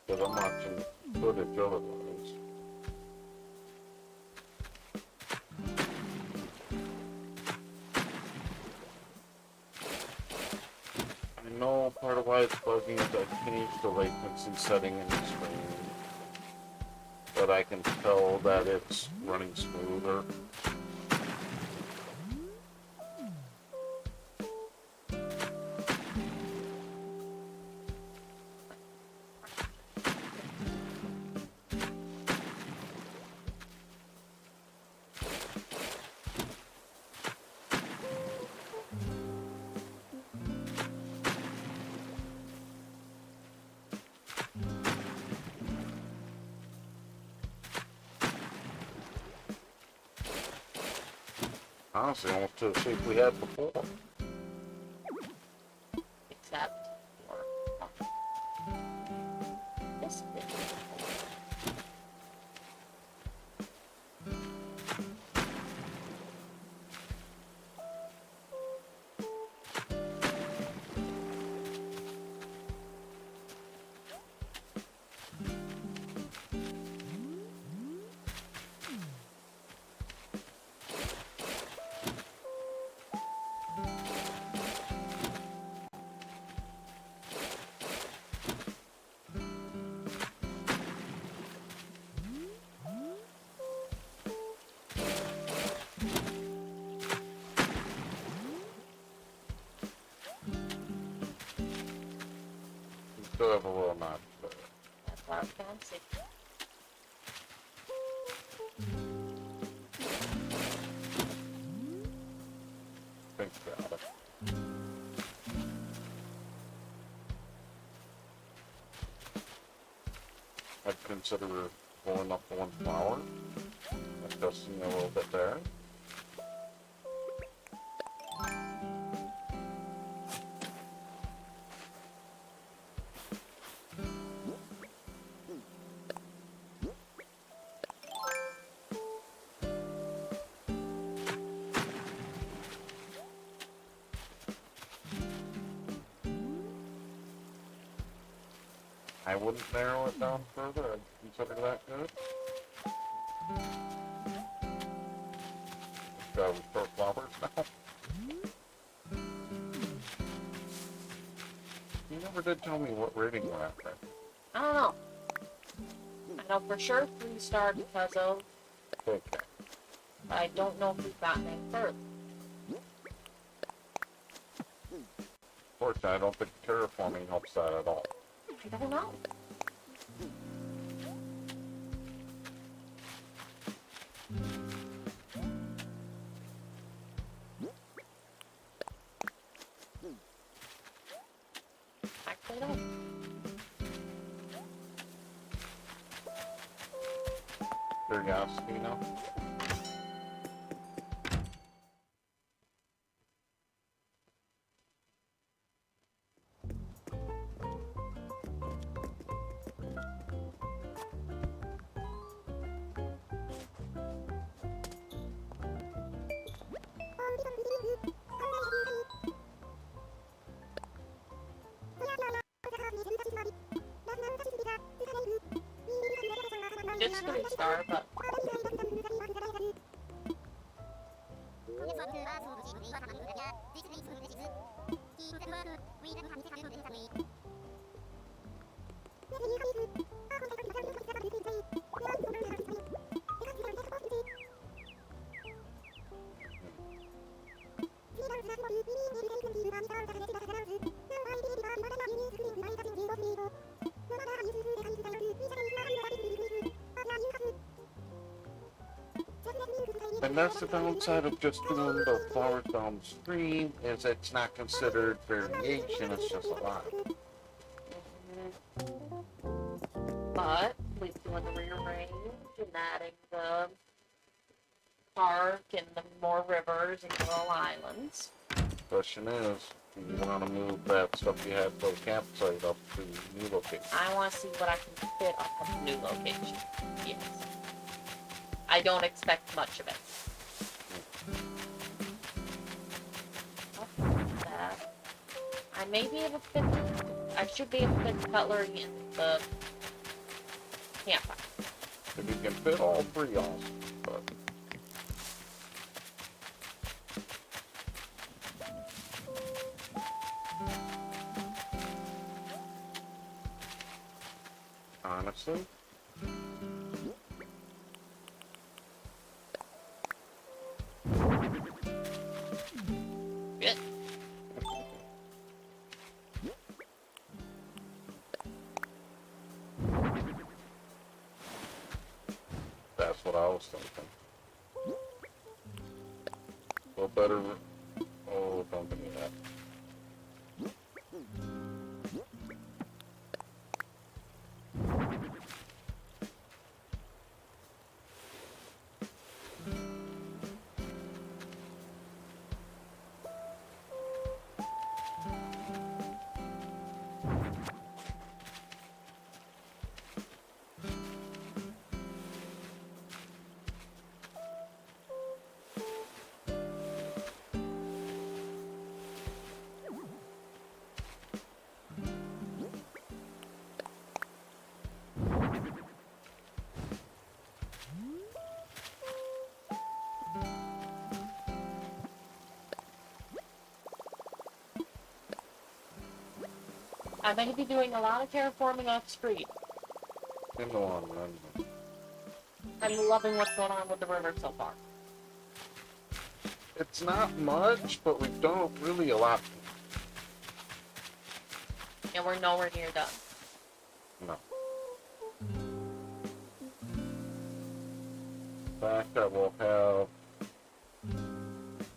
Because I'm watching footage otherwise. I know part of why it's bugging is I changed the latency setting in the screen. But I can tell that it's running smoother. Honestly, almost to the shape we had before. Except for this bit. We still have a little notch there. That's what I was gonna say. Think about it. I'd consider going up one flower. Adjusting a little bit there. I wouldn't narrow it down further. I'd consider that good. Got to restart flowers now. never did tell me what rating we're at there. I don't know. I know for sure 3-star because of, Okay. but I don't know if we've gotten any further. Unfortunately, I don't think terraforming helps that at all. I don't know. Actually, don't. Curiosity, you know? Just 3-star, but And that's the downside of just doing the flowers downstream, is it's not considered variation, it's just a lot. but with doing the rearrange and adding the park and the more rivers and little islands. Question is, do you want to move that stuff you had for the campsite up to new location? I want to see what I can fit on the new location. Yes. I don't expect much of it. That. I may be able to fit. I should be able to fit cutlery in the campfire. If you can fit all three, awesome. But honestly, Good. that's what I was thinking. A little better. Oh, don't give me that. I may be doing a lot of terraforming off screen. In the long run, I'm loving what's going on with the river so far. it's not much, but we've done really a lot. And we're nowhere near done. No. In fact, I will have.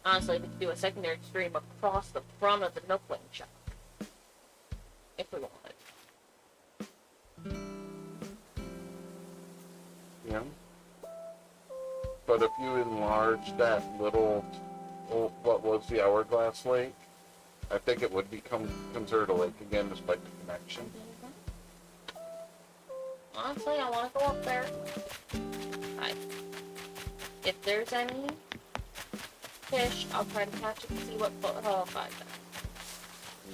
Honestly, we could do a secondary stream across the front of the Milkling shop. If we wanted. Yeah. But if you enlarge that little, what was the Hourglass Lake, I think it would become considered a lake again, despite the connection. Honestly, I want to go up there. If there's any fish, I'll try to catch it and see what foothold I got.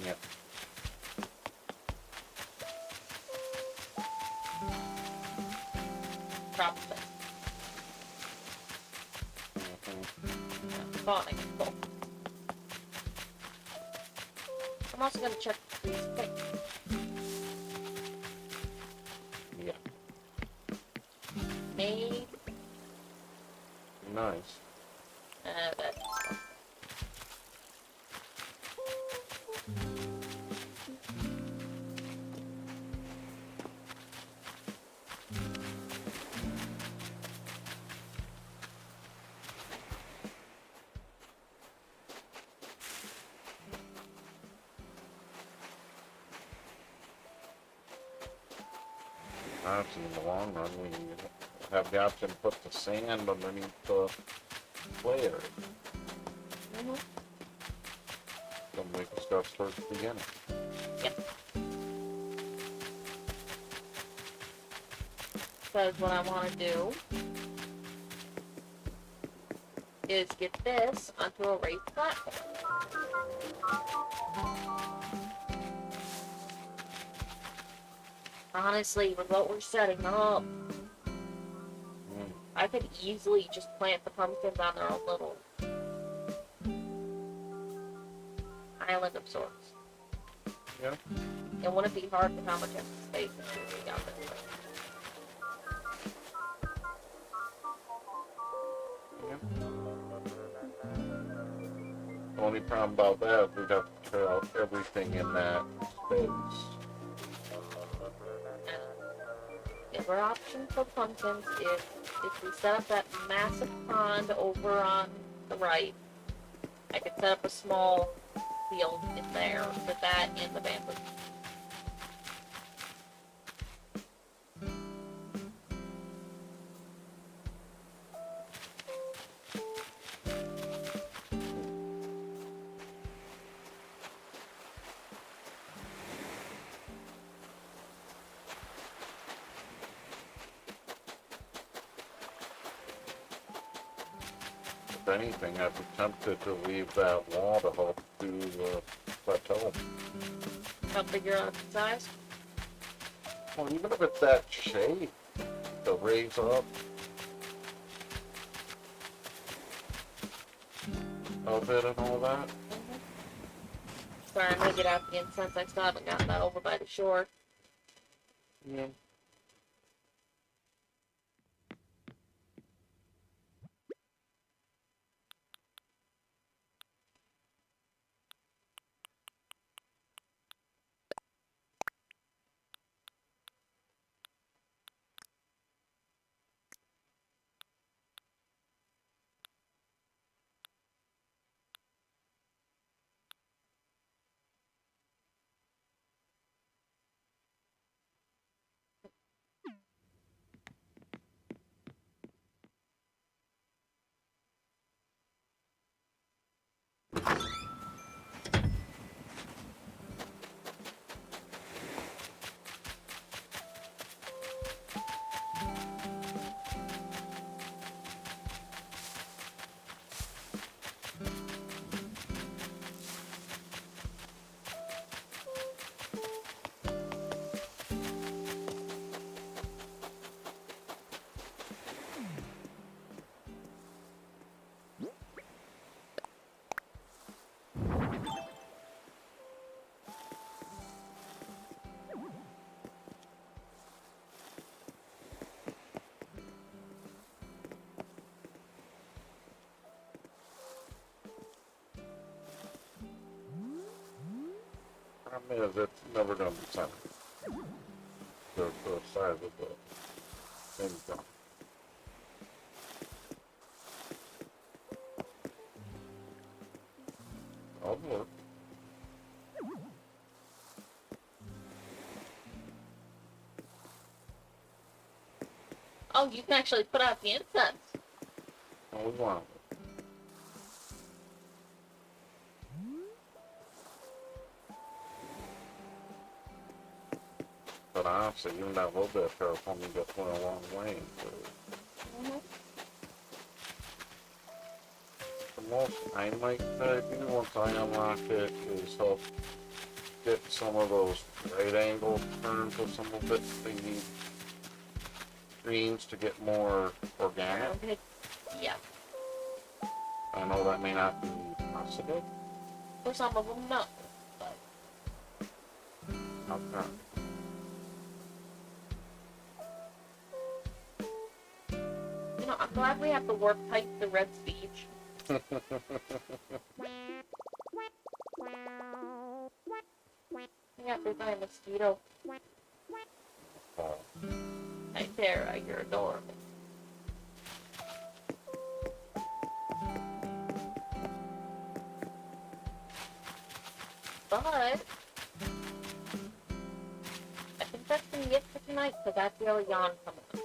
Yeah. Probably. Spawning. Cool. I'm also gonna check Please pick. Yeah. Made. Nice. That's Obviously, in the long run, we have the option to put the sand underneath the layer. mm-hmm. So we can start towards the beginning. Yep. Because what I want to do is get this onto a raised platform. Honestly, with what we're setting up, Mm. I could easily just plant the pumpkins on their own little island of sorts. Yeah. It wouldn't be hard with how much extra space is going to be down there. The only problem about that is we'd have to tear out everything in that space. The other option for pumpkins is if we set up that massive pond over on the right, I could set up a small field in there with that and the bamboo. If anything, I'd be tempted to leave that wall to help do the plateau. Help figure out the size. Well, even if it's that shape, to raise up a bit and all that. Sorry, I'm gonna get out the incense. I still haven't gotten that over by the shore. Yeah. Problem is, it's never gonna be centered. The size of the thing's done. I'll work. Oh, you can actually put out the incense. All we want. But honestly, even that little bit of terraforming just went a long way. The most I might do once I unlock it is help get some of those right angle turns with some of it. They need greens to get more organic. Okay. Yeah. I know that may not be possible. For some of them, no. But Okay. You know, I'm glad we have the warp pipe, the red speech. Yeah, there's my mosquito. Oh. Hi, Tara, you're adorable. But I think that's gonna be it for tonight, because I feel a yawn coming up.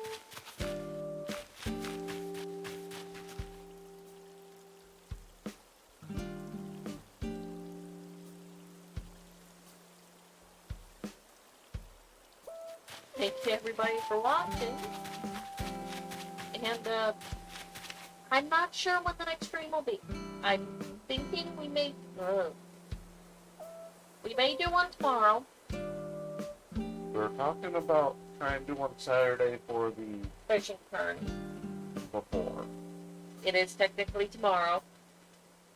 Thank you everybody for watching. And I'm not sure when the next stream will be. I'm thinking we may do one tomorrow. We're talking about trying to do one Saturday for the Fishing turn. before. It is technically tomorrow.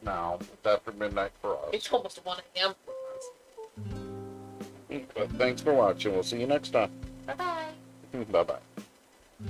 Now, it's after midnight for us. It's almost 1 a.m. for us. But thanks for watching. We'll see you next time. Bye bye. Bye bye.